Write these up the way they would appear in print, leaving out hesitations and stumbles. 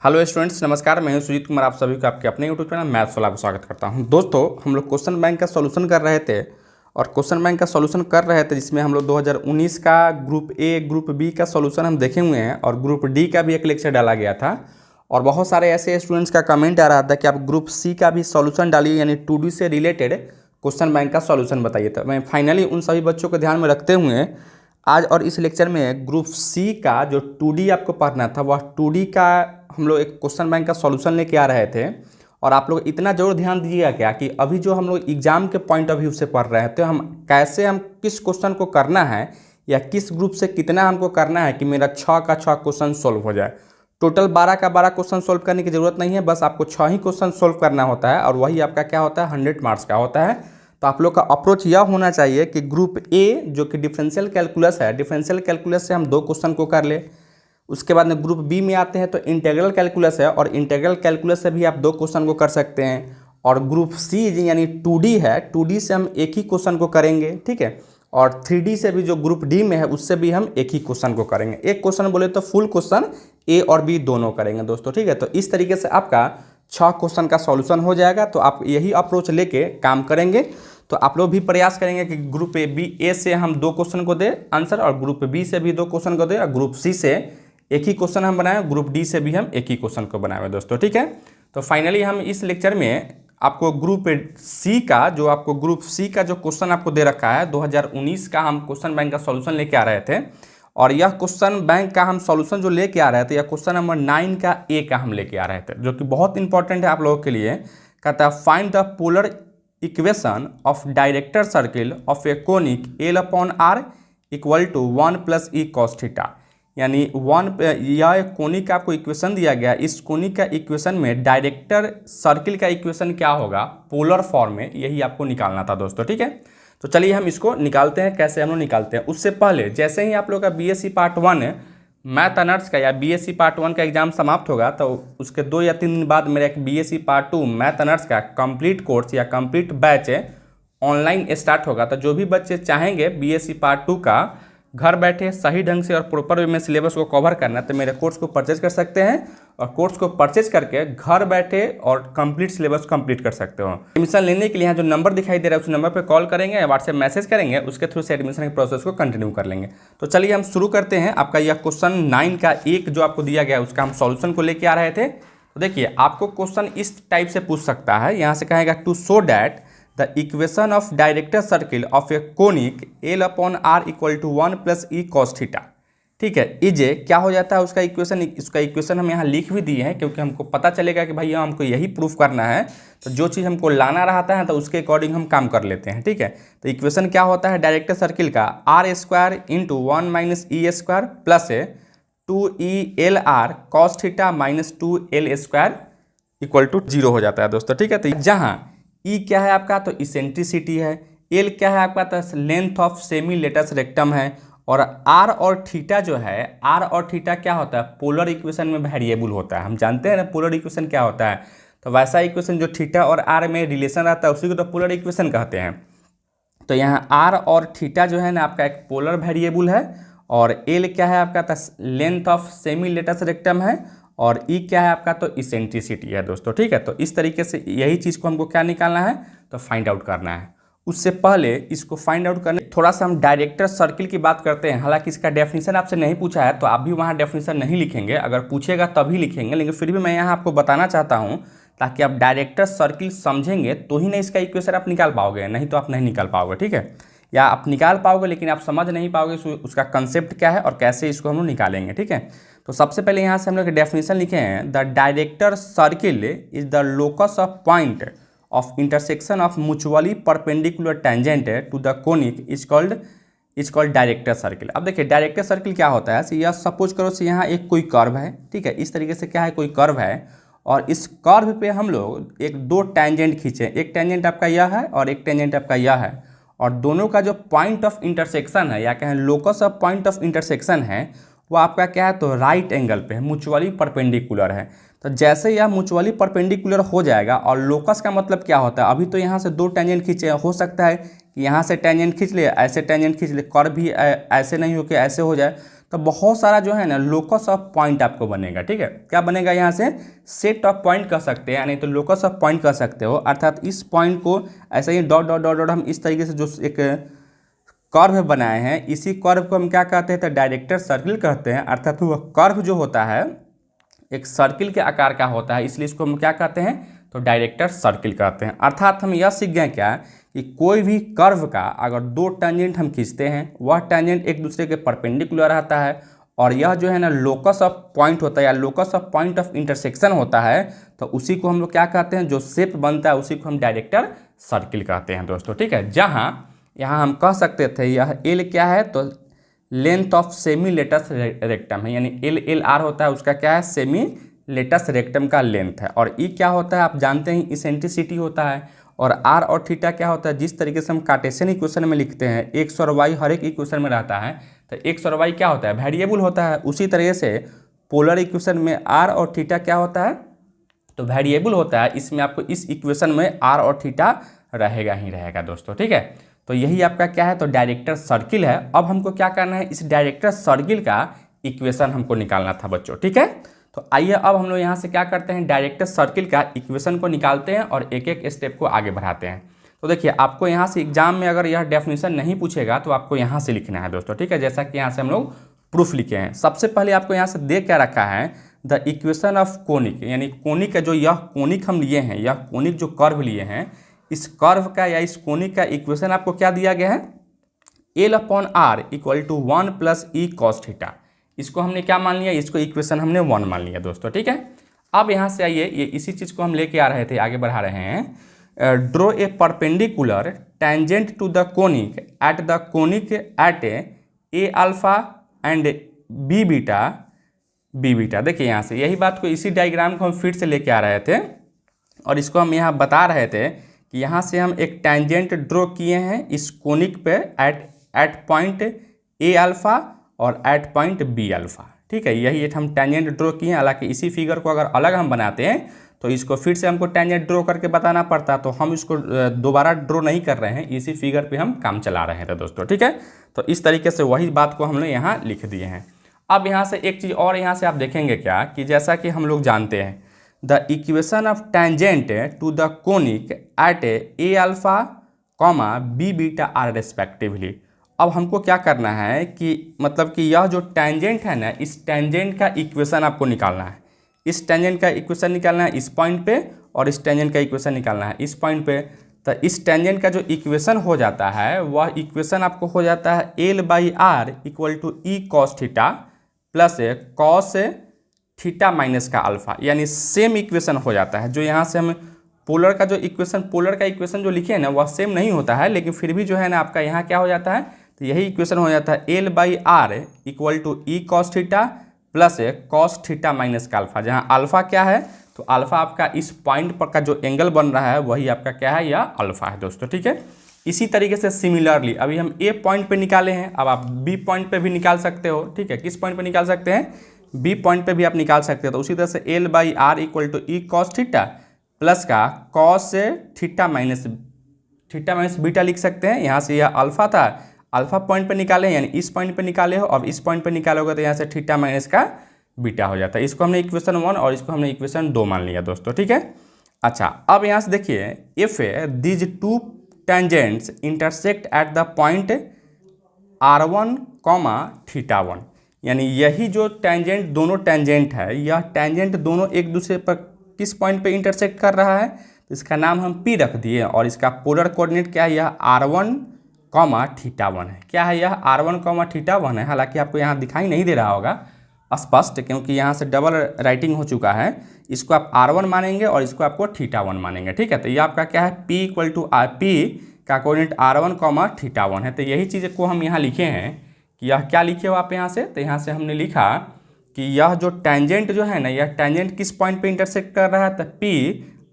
Hello students, नमस्कार। मैं हूं सुजीत कुमार, आप सभी को आपके अपने यूट्यूब चैनल मैथ्स वाला को स्वागत करता हूं। दोस्तों, हम लोग क्वेश्चन बैंक का सॉल्यूशन कर रहे थे और क्वेश्चन बैंक का सॉल्यूशन कर रहे थे जिसमें हम लोग 2019 का ग्रुप ए ग्रुप बी का सॉल्यूशन हम देखे हुए हैं और ग्रुप डी का भी एक लेक्चर डाला गया था। और बहुत सारे ऐसे स्टूडेंट्स का कमेंट आ रहा था कि आप ग्रुप सी का भी सॉल्यूशन डालिए, यानी 2D से रिलेटेड क्वेश्चन बैंक का सॉल्यूशन बताइए। तो मैं फाइनली उन सभी बच्चों को ध्यान में रखते हुए आज और इस लेक्चर में ग्रुप सी का जो 2D आपको पढ़ना था वह 2D का हम लोग एक क्वेश्चन बैंक का सॉल्यूशन लेके आ रहे थे। और आप लोग इतना जरूर ध्यान दीजिएगा क्या कि अभी जो हम लोग एग्जाम के पॉइंट ऑफ व्यू से पढ़ रहे हैं तो हम किस क्वेश्चन को करना है या किस ग्रुप से कितना हमको करना है कि मेरा 6 का 6 क्वेश्चन सोल्व हो जाए। टोटल 12 का 12 क्वेश्चन सोल्व करने की ज़रूरत नहीं है, बस आपको 6 ही क्वेश्चन सोल्व करना होता है और वही आपका क्या होता है, 100 मार्क्स का होता है। तो आप लोग का अप्रोच यह होना चाहिए कि ग्रुप ए जो कि डिफरेंशियल कैलकुलस है, डिफरेंशियल कैलकुलस से हम 2 क्वेश्चन को कर ले। उसके बाद में ग्रुप बी में आते हैं तो इंटीग्रल कैलकुलस है और इंटीग्रल कैलकुलस से भी आप 2 क्वेश्चन को कर सकते हैं। और ग्रुप सी यानी 2D है, 2D से हम एक ही क्वेश्चन को करेंगे, ठीक है। और 3D से भी जो ग्रुप डी में है उससे भी हम एक ही क्वेश्चन को करेंगे। एक क्वेश्चन बोले तो फुल क्वेश्चन ए और बी दोनों करेंगे दोस्तों, ठीक है। तो इस तरीके से आपका 6 क्वेश्चन का सॉल्यूशन हो जाएगा। तो आप यही अप्रोच लेके काम करेंगे तो आप लोग भी प्रयास करेंगे कि ग्रुप ए से हम 2 क्वेश्चन को दे आंसर और ग्रुप बी से भी 2 क्वेश्चन को दे और ग्रुप सी से एक ही क्वेश्चन हम बनाए, ग्रुप डी से भी हम एक ही क्वेश्चन को बनाए दोस्तों, ठीक है। तो फाइनली हम इस लेक्चर में आपको ग्रुप सी का जो क्वेश्चन आपको दे रखा है 2019 का हम क्वेश्चन बैंक का सॉल्यूशन लेके आ रहे थे। और यह क्वेश्चन बैंक का हम सॉल्यूशन जो लेके आ रहे थे, यह क्वेश्चन नंबर 9 का ए का हम लेके आ रहे थे, जो कि बहुत इंपॉर्टेंट है आप लोगों के लिए। कहता है find the polar equation of director circle of a conic L upon R equal to 1 + e cos theta. यानी यह कोनिक का आपको इक्वेशन दिया गया, इस कोनिक का इक्वेशन में डायरेक्टर सर्किल का इक्वेशन क्या होगा पोलर फॉर्म में, यही आपको निकालना था दोस्तों, ठीक है। तो चलिए हम इसको निकालते हैं। कैसे हम लोग निकालते हैं उससे पहले जैसे ही आप लोग का बीएससी पार्ट 1 मैथ ऑनर्स का या बीएससी पार्ट 1 का एग्जाम समाप्त होगा तो उसके 2 या 3 दिन बाद मेरा एक बीएससी पार्ट 2 मैथ ऑनर्स का कंप्लीट कोर्स या कंप्लीट बैच ऑनलाइन स्टार्ट होगा। तो जो भी बच्चे चाहेंगे बीएससी पार्ट 2 का घर बैठे सही ढंग से और प्रॉपर वे में सिलेबस को कवर करना है तो मेरे कोर्स को परचेज कर सकते हैं और कोर्स को परचेज करके घर बैठे और कंप्लीट सिलेबस कंप्लीट कर सकते हो। एडमिशन लेने के लिए यहाँ जो नंबर दिखाई दे रहा है उस नंबर पर कॉल करेंगे या व्हाट्सएप मैसेज करेंगे, उसके थ्रू से एडमिशन के प्रोसेस को कंटिन्यू कर लेंगे। तो चलिए हम शुरू करते हैं। आपका यह क्वेश्चन 9 का एक जो आपको दिया गया है उसका हम सॉल्यूशन को लेके आ रहे थे। तो देखिए आपको क्वेश्चन इस टाइप से पूछ सकता है, यहाँ से कहेगा to show that the equation of director circle of a conic L upon R equal to 1 + e cos theta, ठीक है। इजे क्या हो जाता है उसका इक्वेशन हम यहाँ लिख भी दिए हैं क्योंकि हमको पता चलेगा कि भैया हमको यही प्रूफ करना है। तो जो चीज़ हमको लाना रहता है तो उसके अकॉर्डिंग हम काम कर लेते हैं, ठीक है। तो इक्वेशन क्या होता है डायरेक्टर सर्किल का r² × 1 - e² plus 2e_Lr cos theta - 2l² equal to 0 हो जाता है दोस्तों, ठीक है। तो जहाँ ई क्या है आपका तो इसेंट्रिसिटी है, एल क्या है आपका तो length of semi latus rectum है और आर और थीटा जो है, आर और थीटा क्या होता है पोलर इक्वेशन में वेरिएबल होता है। हम जानते हैं ना पोलर इक्वेशन क्या होता है, तो वैसा इक्वेशन जो थीटा और आर में रिलेशन रहता है उसी को तो पोलर इक्वेशन कहते हैं। तो यहाँ आर और थीटा जो है ना आपका एक पोलर वेरिएबल है और एल क्या है आपका तो length of semi latus rectum है और ई क्या है आपका तो इसेंट्रिसिटी है दोस्तों, ठीक है। तो इस तरीके से यही चीज़ को हमको क्या निकालना है तो फाइंड आउट करना है। उससे पहले इसको फाइंड आउट करने थोड़ा सा हम डायरेक्टर सर्किल की बात करते हैं। हालांकि इसका डेफिनेशन आपसे नहीं पूछा है तो आप भी वहाँ डेफिनेशन नहीं लिखेंगे, अगर पूछेगा तभी लिखेंगे, लेकिन फिर भी मैं यहाँ आपको बताना चाहता हूँ ताकि आप डायरेक्टर सर्किल समझेंगे तो ही नहीं इसका इक्वेशन आप निकाल पाओगे, नहीं तो आप नहीं निकाल पाओगे, ठीक है। या आप निकाल पाओगे लेकिन आप समझ नहीं पाओगे उसका कंसेप्ट क्या है और कैसे इसको हम लोग निकालेंगे, ठीक है। तो सबसे पहले यहाँ से हम लोग डेफिनेशन लिखे हैं the director circle is the locus of point of intersection of mutually perpendicular tangent to the conic is called director circle. अब देखिए डायरेक्टर सर्किल क्या होता है, यह सपोज करो से यहाँ एक कोई कर्व है, ठीक है। इस तरीके से क्या है कोई कर्व है और इस कर्व पे हम लोग एक 2 टेंजेंट खींचे, एक टेंजेंट आपका यह है और एक टेंजेंट आपका यह है और दोनों का जो पॉइंट ऑफ इंटरसेक्शन है या कहें locus of point of intersection है वो आपका क्या है तो राइट एंगल पे है, म्यूचुअली परपेंडिकुलर है। तो जैसे यह म्यूचुअली परपेंडिकुलर हो जाएगा और लोकस का मतलब क्या होता है, अभी तो यहाँ से 2 टेंजेंट खींचे, हो सकता है कि यहाँ से टेंजेंट खींच ले, ऐसे टेंजेंट खींच ले, कर्व भी ऐसे नहीं हो के ऐसे हो जाए, तो बहुत सारा जो है ना लोकस ऑफ पॉइंट आपको बनेगा। ठीक है, क्या बनेगा यहाँ से, सेट ऑफ पॉइंट कह सकते हैं, यानी तो लोकस ऑफ पॉइंट कह सकते हो। अर्थात इस पॉइंट को ऐसे ही डॉट डॉट डॉट डॉट हम इस तरीके से जो एक कर्व बनाए हैं, इसी कर्व को हम क्या कहते हैं, तो डायरेक्टर सर्किल कहते हैं। अर्थात वह कर्व जो होता है एक सर्किल के आकार का होता है, इसलिए इसको हम क्या कहते हैं, तो डायरेक्टर सर्किल कहते हैं। अर्थात हम यह सीख गए क्या कि कोई भी कर्व का अगर दो टेंजेंट हम खींचते हैं, वह टेंजेंट एक दूसरे के परपेंडिकुलर रहता है, और यह जो है ना लोकस ऑफ पॉइंट होता है या locus of point of intersection होता है, तो उसी को हम लोग क्या कहते हैं, जो शेप बनता है उसी को हम डायरेक्टर सर्किल कहते हैं दोस्तों। ठीक है, जहाँ यहाँ हम कह सकते थे यह एल क्या है, तो length of semi latus rectum है, यानी एल आर होता है उसका क्या है, सेमी लेटस रेक्टम का लेंथ है। और ई क्या होता है आप जानते हैं, इसेंट्रिसिटी होता है। और आर और थीटा क्या होता है, जिस तरीके से हम कार्टेशियन इक्वेशन में लिखते हैं एक्स और वाई हर एक इक्वेशन में रहता है, तो एक्स और वाई क्या होता है, वेरिएबल होता है। उसी तरीके से पोलर इक्वेशन में आर और थीटा क्या होता है, तो वेरिएबल होता है। इसमें आपको इस इक्वेशन में आर और थीटा रहेगा ही रहेगा दोस्तों। ठीक है, तो यही आपका क्या है, तो डायरेक्टर सर्किल है। अब हमको क्या करना है, इस डायरेक्टर सर्किल का इक्वेशन हमको निकालना था बच्चों। ठीक है, तो आइए अब हम लोग यहाँ से क्या करते हैं, डायरेक्टर सर्किल का इक्वेशन को निकालते हैं और एक एक स्टेप को आगे बढ़ाते हैं। तो देखिए आपको यहाँ से एग्जाम में अगर यह डेफिनेशन नहीं पूछेगा तो आपको यहाँ से लिखना है दोस्तों। ठीक है, जैसा कि यहाँ से हम लोग प्रूफ लिखे हैं। सबसे पहले आपको यहाँ से दे क्या रखा है, द इक्वेशन ऑफ कोनिक, यानी कोनिक का जो यह कोनिक हम लिए हैं, यह कोनिक जो कर्व लिए हैं, इस कर्व का या इस कोनिक का इक्वेशन आपको क्या दिया गया है, L/R equal to 1 plus E cos theta. इसको हमने क्या मान लिया, इसको इक्वेशन हमने 1 मान लिया दोस्तों। ठीक है, अब यहाँ से आइए, ये इसी चीज़ को हम लेके आ रहे थे, आगे बढ़ा रहे हैं। Draw a perpendicular tangent to the conic at the conic at A alpha and B beta. देखिए यहाँ से यही बात को, इसी डायग्राम को हम फिर से लेके आ रहे थे और इसको हम यहाँ बता रहे थे कि यहाँ से हम एक टेंजेंट ड्रॉ किए हैं इस कोनिक पे एट पॉइंट ए अल्फा और एट पॉइंट बी अल्फा। ठीक है, यही एक हम टेंजेंट ड्रॉ किए हैं। हालांकि इसी फिगर को अगर अलग हम बनाते हैं तो इसको फिर से हमको टेंजेंट ड्रॉ करके बताना पड़ता, तो हम इसको दोबारा ड्रॉ नहीं कर रहे हैं, इसी फिगर पे हम काम चला रहे थे दोस्तों। ठीक है, तो इस तरीके से वही बात को हम लोग यहाँ लिख दिए हैं। अब यहाँ से एक चीज़ और यहाँ से आप देखेंगे क्या, कि जैसा कि हम लोग जानते हैं the equation of tangent to the conic at A alpha comma B beta are respectively. अब हमको क्या करना है कि मतलब कि यह जो टेंजेंट है ना, इस टेंजेंट का इक्वेशन आपको निकालना है। इस टेंजेंट का इक्वेशन निकालना है इस पॉइंट पे, और इस टेंजेंट का इक्वेशन निकालना है इस पॉइंट पे। तो इस टेंजेंट का जो इक्वेशन हो जाता है, वह इक्वेशन आपको हो जाता है L/R equal to E cos theta plus cos theta minus का अल्फा, यानी सेम इक्वेशन हो जाता है। जो यहाँ से हम पोलर का इक्वेशन जो लिखे हैं ना, वह सेम नहीं होता है, लेकिन फिर भी जो है ना आपका यहाँ क्या हो जाता है, तो यही इक्वेशन हो जाता है L/R equal to E cos theta plus cos theta minus का अल्फा। जहाँ अल्फा क्या है, तो अल्फा आपका इस पॉइंट पर का जो एंगल बन रहा है वही आपका क्या है, या अल्फा है दोस्तों। ठीक है, इसी तरीके से सिमिलरली अभी हम ए पॉइंट पे निकाले हैं, अब आप बी पॉइंट पे भी निकाल सकते हो। ठीक है, किस पॉइंट पे निकाल सकते हैं, बी पॉइंट पे भी आप निकाल सकते हो। तो उसी तरह से L/R equal to E cos theta plus का कॉस थीटा माइनस बीटा लिख सकते हैं। यहाँ से यह अल्फा था, अल्फा पॉइंट पे निकाले, यानी इस पॉइंट पे निकाले हो, अब इस पॉइंट पे निकालोगे तो यहाँ से थीटा माइनस का बीटा हो जाता है। इसको हमने इक्वेशन 1 और इसको हमने इक्वेशन 2 मान लिया दोस्तों। ठीक है, अच्छा अब यहाँ से देखिए, if these two tangents intersect at the point R1 comma theta 1, यानी यही जो टेंजेंट दोनों टेंजेंट है, यह टेंजेंट दोनों एक दूसरे पर किस पॉइंट पे इंटरसेक्ट कर रहा है, तो इसका नाम हम P रख दिए और इसका पोलर कोऑर्डिनेट क्या है, यह R1 कॉमा थीटा 1 है। क्या है, यह R1 कॉमा थीटा 1 है। हालांकि आपको यहाँ दिखाई नहीं दे रहा होगा स्पष्ट, क्योंकि यहाँ से डबल राइटिंग हो चुका है। इसको आप R1 मानेंगे और इसको आपको थीटा 1 मानेंगे। ठीक है, तो ये आपका क्या है, P इक्वल टू P का कोऑर्डिनेट R1 कॉमा थीटा 1 है। तो यही चीज़ को हम यहाँ लिखे हैं कि यह क्या लिखे हो आप यहाँ से, तो यहाँ से हमने लिखा कि यह जो टेंजेंट जो है ना, यह टेंजेंट किस पॉइंट पे इंटरसेक्ट कर रहा है, तो P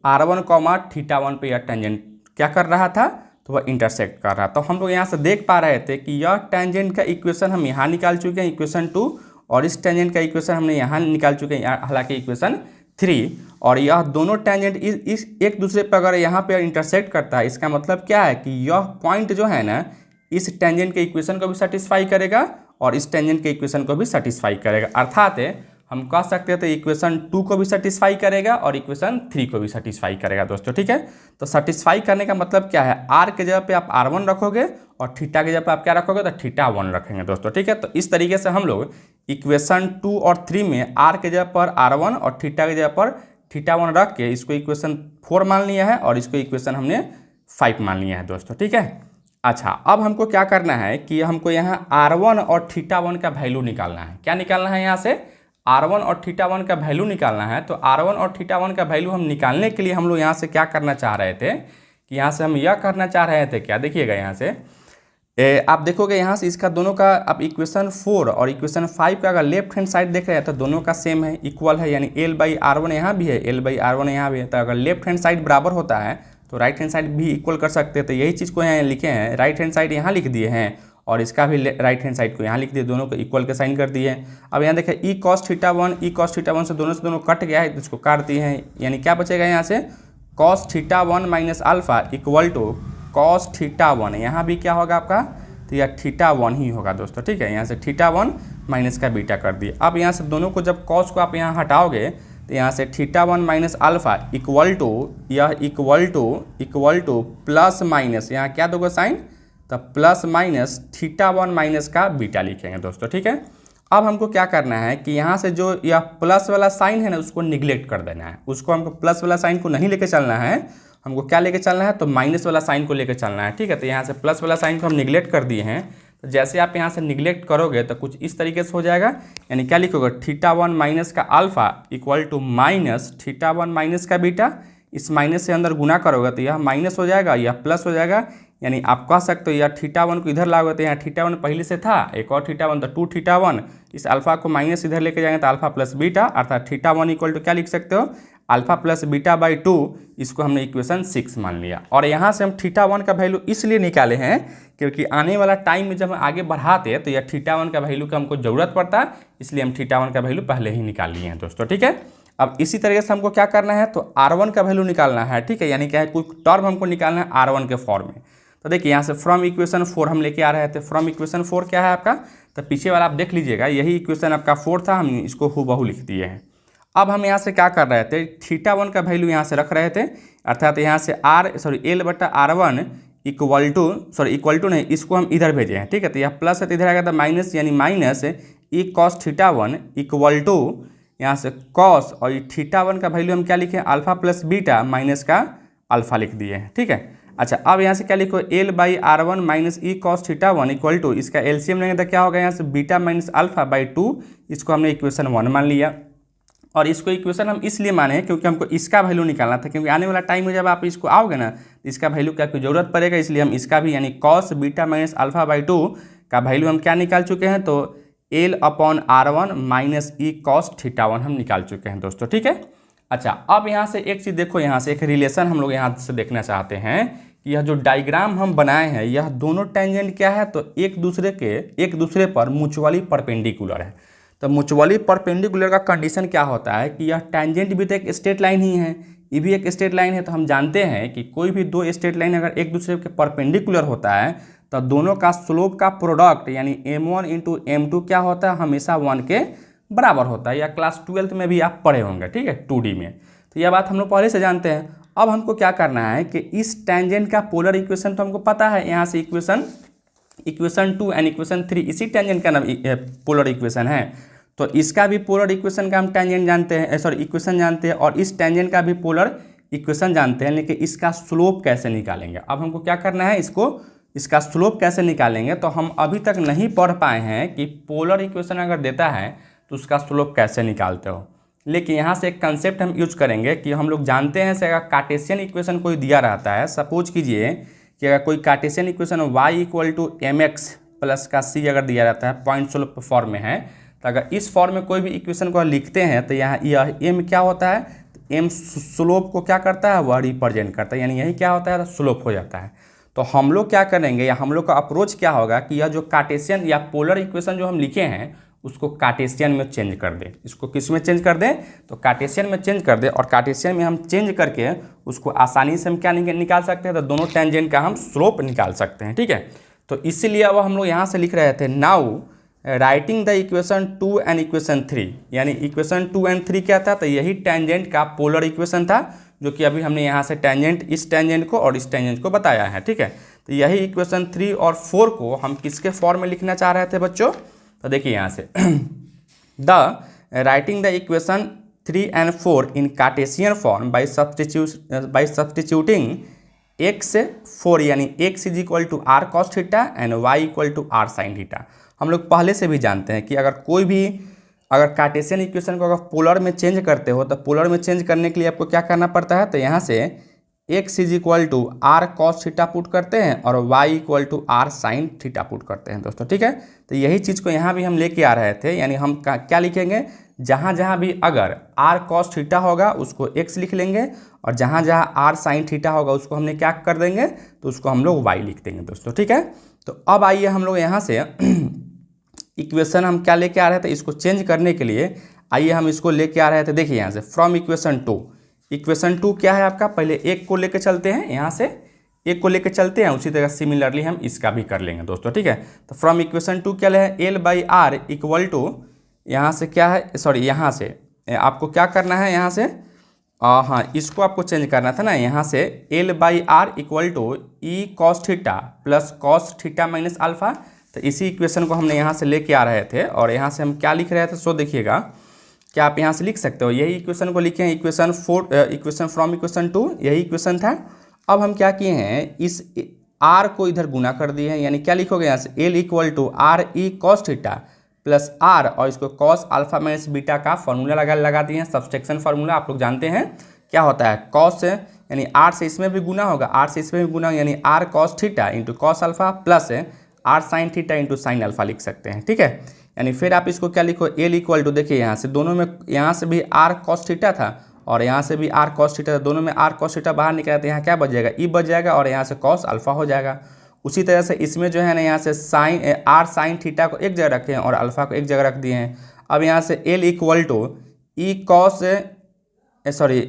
R1 कॉमा थीटा 1 पे यह टेंजेंट क्या कर रहा था, तो वह इंटरसेक्ट कर रहा। तो हम लोग यहाँ से देख पा रहे थे कि यह टेंजेंट का इक्वेशन हम यहाँ निकाल चुके हैं, इक्वेशन 2, और इस टेंजेंट का इक्वेशन हमने यहाँ निकाल चुके हैं, हालांकि इक्वेशन 3। और यह दोनों टेंजेंट इस एक दूसरे पर अगर यहाँ पे इंटरसेक्ट करता है, इसका मतलब क्या है कि यह पॉइंट जो है ना, इस टेंजेंट के इक्वेशन को भी सेटिस्फाई करेगा और इस टेंजेंट के इक्वेशन को भी सेटिस्फाई करेगा। अर्थात हम कह सकते हैं तो इक्वेशन 2 को भी सेटिस्फाई करेगा और इक्वेशन 3 को भी सेटिस्फाई करेगा दोस्तों, ठीक है। तो सेटिस्फाई करने का मतलब क्या है, आर के जगह पे आप R1 रखोगे और थीटा के जगह पे आप क्या रखोगे, तो θ1 रखेंगे दोस्तों, ठीक है। तो इस तरीके से हम लोग इक्वेशन 2 और 3 में आर के जगह पर R1 और थीटा के जगह पर θ1 रख के इसको इक्वेशन 4 मान लिया है और इसको इक्वेशन हमने 5 मान लिया है दोस्तों, ठीक है। अच्छा, अब हमको क्या करना है कि हमको यहाँ R1 और θ1 का वैल्यू निकालना है। क्या निकालना है, यहाँ से R1 और θ1 का वैल्यू निकालना है। तो R1 और θ1 का वैल्यू हम निकालने के लिए हम लोग यहाँ से क्या करना चाह रहे थे कि यहाँ से हम यह करना चाह रहे थे, क्या देखिएगा यहाँ से आप देखोगे यहाँ से इसका दोनों का आप इक्वेशन 4 और इक्वेशन 5 का अगर लेफ्ट हैंड साइड देख रहे हैं तो दोनों का सेम है, इक्वल है, यानी L/R1 यहाँ भी है, L/R1 यहाँ भी है। तो अगर लेफ्ट हैंड साइड बराबर होता है तो राइट हैंड साइड भी इक्वल कर सकते हैं। तो यही चीज़ को यहाँ लिखे हैं, राइट हैंड साइड यहाँ लिख दिए हैं और इसका भी राइट हैंड साइड को यहाँ लिख दिए, दोनों को इक्वल के साइन कर दिए। अब यहाँ देखें e cos θ1 से दोनों कट गया है, इसको काट दिए हैं, यानी क्या बचेगा यहाँ से cos θ1 minus alpha equal to cos θ1। यहाँ भी क्या होगा आपका, तो यह θ1 ही होगा दोस्तों, ठीक है। यहाँ से θ1 माइनस का बीटा कर दिए। अब यहाँ से दोनों को जब cos को आप यहाँ हटाओगे तो यहाँ से θ1 माइनस अल्फा इक्वल टू यह इक्वल टू प्लस माइनस, यहाँ क्या दोगे साइन, तो प्लस माइनस θ1 माइनस का बीटा लिखेंगे दोस्तों, ठीक है। अब हमको क्या करना है कि यहाँ से जो यह प्लस वाला साइन है ना उसको निगलेक्ट कर देना है, उसको हमको प्लस वाला साइन को नहीं लेके चलना है, हमको क्या लेके चलना है, तो माइनस वाला साइन को लेके चलना है, ठीक है। तो यहाँ से प्लस वाला साइन को हम निगलेक्ट कर दिए हैं। तो जैसे आप यहाँ से निगलेक्ट करोगे तो कुछ इस तरीके से हो जाएगा, यानी क्या लिखोगे, θ1 माइनस का alpha equal to minus θ1 minus का बीटा, इस माइनस से अंदर गुना करोगे तो यह माइनस हो जाएगा, यह प्लस हो जाएगा, यानी आप कह सकते हो यह θ1 को इधर लाओगे तो यहाँ θ1 पहले से था, एक और θ1 तो 2θ1, इस अल्फा को माइनस इधर लेके जाएंगे तो अल्फा प्लस बीटा, अर्थात θ1 इक्वल टू क्या लिख सकते हो, अल्फा प्लस बीटा बाई 2। इसको हमने इक्वेशन 6 मान लिया। और यहाँ से हम θ1 का वैल्यू इसलिए निकाले हैं क्योंकि आने वाला टाइम में जब हम आगे बढ़ाते हैं तो यह θ1 का वैल्यू का हमको ज़रूरत पड़ता है, इसलिए हम θ1 का वैल्यू पहले ही निकाल लिए हैं दोस्तों, ठीक है। अब इसी तरीके से हमको क्या करना है, तो R1 का वैल्यू निकालना है, ठीक है, यानी क्या है, कोई टर्म हमको निकालना है R1 के फॉर्म में। तो देखिए यहाँ से फ्रॉम इक्वेशन 4 हम लेके आ रहे थे, फ्रॉम इक्वेशन 4 क्या है आपका, तो पीछे वाला आप देख लीजिएगा, यही इक्वेशन आपका 4 था, हम इसको हूबहू लिख दिए हैं। अब हम यहाँ से क्या कर रहे थे, θ1 का वैल्यू यहाँ से रख रहे थे, अर्थात यहाँ से L/R1 इक्वल टू नहीं, इसको हम इधर भेजे हैं, ठीक है। तो यह प्लस है तो इधर आएगा तो माइनस, यानी minus e cos θ1 equal to यहाँ से cos, और θ1 का वैल्यू हम क्या लिखे, अल्फा प्लस बीटा माइनस का अल्फा लिख दिए हैं, ठीक है। अच्छा, अब यहाँ से क्या लिखो, L/R1 minus e cos θ1 equal to, इसका एलसीएम लेंगे तो क्या होगा, यहाँ से बीटा माइनस अल्फा बाई 2, इसको हमने इक्वेशन 1 मान लिया। और इसको इक्वेशन हम इसलिए माने हैं क्योंकि हमको इसका वैल्यू निकालना था, क्योंकि आने वाला टाइम में जब आप इसको आओगे ना तो इसका वैल्यू क्या की जरूरत पड़ेगा, इसलिए हम इसका भी यानी cos beta minus alpha by 2 का वैल्यू हम क्या निकाल चुके हैं, तो L/R1 माइनस e cos θ1 हम निकाल चुके हैं दोस्तों, ठीक है। अच्छा, अब यहाँ से एक चीज़ देखो, यहाँ से एक रिलेशन हम लोग यहाँ से देखना चाहते हैं कि यह जो डायग्राम हम बनाए हैं, यह दोनों टेंजेंट क्या है, तो एक दूसरे पर म्यूचुअली परपेंडिकुलर है। तो म्यूचुअली परपेंडिकुलर का कंडीशन क्या होता है कि यह टेंजेंट भी तो एक स्ट्रेट लाइन ही है, ये भी एक स्ट्रेट लाइन है। तो हम जानते हैं कि कोई भी दो स्ट्रेट लाइन अगर एक दूसरे के परपेंडिकुलर होता है तो दोनों का स्लोप का प्रोडक्ट यानी m1 इंटू m2 क्या होता है, हमेशा 1 के बराबर होता है, या क्लास 12th में भी आप पढ़े होंगे, ठीक है, 2D में। तो यह बात हम लोग पहले से जानते हैं। अब हमको क्या करना है कि इस टेंजेंट का पोलर इक्वेशन तो हमको पता है, यहाँ से इक्वेशन 2 एंड इक्वेशन 3 इसी टेंजेंट का नाम पोलर इक्वेशन है। तो इसका भी पोलर इक्वेशन का हम टेंजेंट जानते हैं, इक्वेशन जानते हैं, और इस टेंजेंट का भी पोलर इक्वेशन जानते हैं, लेकिन इसका स्लोप कैसे निकालेंगे। अब हमको क्या करना है, इसका स्लोप कैसे निकालेंगे। तो हम अभी तक नहीं पढ़ पाए हैं कि पोलर इक्वेशन अगर देता है तो उसका स्लोप कैसे निकालते हो, लेकिन यहाँ से एक कंसेप्ट हम यूज करेंगे कि हम लोग जानते हैं से अगर कार्टेशियन इक्वेशन कोई दिया रहता है, सपोज कीजिए कि अगर कोई Cartesian equation y equal to mx plus का c अगर दिया रहता है, पॉइंट स्लोप फॉर्म में है, तो अगर इस फॉर्म में कोई भी इक्वेशन को लिखते हैं तो यहाँ यह m क्या होता है, m स्लोप को क्या करता है, वह रिप्रेजेंट करता है, यानी यही क्या होता है, स्लोप हो जाता है। तो हम लोग क्या करेंगे, या हम लोग का अप्रोच क्या होगा कि यह जो कार्टेशियन या पोलर इक्वेशन जो हम लिखे हैं उसको कार्टेशियन में चेंज कर दें। इसको किस में चेंज कर दें, तो कार्टेशियन में चेंज कर दें, और कार्टेशियन में हम चेंज करके उसको आसानी से हम क्या निकाल सकते हैं, तो दोनों टेंजेंट का हम स्लोप निकाल सकते हैं, ठीक है। तो इसीलिए अब हम लोग यहाँ से लिख रहे थे, now writing the equation 2 and equation 3, यानी इक्वेशन 2 एंड 3 क्या था, तो यही टेंजेंट का पोलर इक्वेशन था, जो कि अभी हमने यहाँ से टेंजेंट, इस टेंजेंट को और इस टेंजेंट को बताया है, ठीक है। तो यही इक्वेशन 3 और 4 को हम किसके फॉर्म में लिखना चाह रहे थे बच्चों, तो देखिए यहाँ से the writing the equation 3 and 4 in Cartesian form by substituting x 4, यानी x is equal to R cos theta and y equal to R sine theta. हम लोग पहले से भी जानते हैं कि अगर कोई भी अगर कार्टेशियन इक्वेशन को अगर पोलर में चेंज करते हो तो पोलर में चेंज करने के लिए आपको क्या करना पड़ता है, तो यहाँ से x is equal to R cos theta put करते हैं और y equal to R sine theta put करते हैं दोस्तों, ठीक है। तो यही चीज़ को यहाँ भी हम लेके आ रहे थे, यानी हम क्या लिखेंगे, जहाँ जहाँ भी अगर आर कॉस थीटा होगा उसको x लिख लेंगे और जहाँ जहाँ आर साइन थीटा होगा उसको हमने क्या कर देंगे, तो उसको हम लोग y लिख देंगे दोस्तों, ठीक है। तो अब आइए हम लोग यहाँ से इक्वेशन हम क्या लेके आ रहे थे, इसको चेंज करने के लिए आइए हम इसको लेके आ रहे थे, देखिए यहाँ से फ्रॉम इक्वेशन 2, इक्वेशन 2 क्या है आपका, पहले एक को लेके चलते हैं, यहाँ से एक को लेके चलते हैं, उसी तरह सिमिलरली हम इसका भी कर लेंगे दोस्तों, ठीक है। तो फ्रॉम इक्वेशन 2 क्या है, L by R equal to, यहाँ से क्या है, सॉरी यहाँ से आपको क्या करना है, यहाँ से हाँ इसको आपको चेंज करना था ना, यहाँ से L by R equal to E cos theta plus cos theta minus alpha. तो इसी इक्वेशन को हमने यहाँ से लेके आ रहे थे और यहाँ से हम क्या लिख रहे थे, सो देखिएगा क्या आप यहाँ से लिख सकते हो, यही इक्वेशन को लिखे हैं, इक्वेशन 4, इक्वेशन फ्रॉम इक्वेशन 2, यही इक्वेशन था। अब हम क्या किए हैं, इस आर को इधर गुना कर दिए हैं, यानी क्या लिखोगे यहाँ से L equal to R E cos theta plus R, और इसको कॉस अल्फा माइनस बीटा का फॉर्मूला लगा दिए हैं, सब्सट्रैक्शन फार्मूला आप लोग जानते हैं क्या होता है, कॉस यानी आर से इसमें भी गुना होगा, आर से इसमें भी गुना, यानी R cos theta into cos alpha plus R sine theta into sine alpha लिख सकते हैं, ठीक है। यानी फिर आप इसको क्या लिखो, एल इक्वल टू, देखिए यहाँ से दोनों में, यहाँ से भी आर कॉस थीटा था और यहाँ से भी आर कॉस थीटा था, दोनों में आर कॉस थीटा बाहर निकला, तो यहाँ क्या बच जाएगा, ई बच जाएगा और यहाँ से कॉस अल्फा हो जाएगा। उसी तरह से इसमें जो है ना, यहाँ से साइन आर साइन थीटा को एक जगह रखे हैं और अल्फा को एक जगह रख दिए हैं। अब यहाँ से L equal to E cos sorry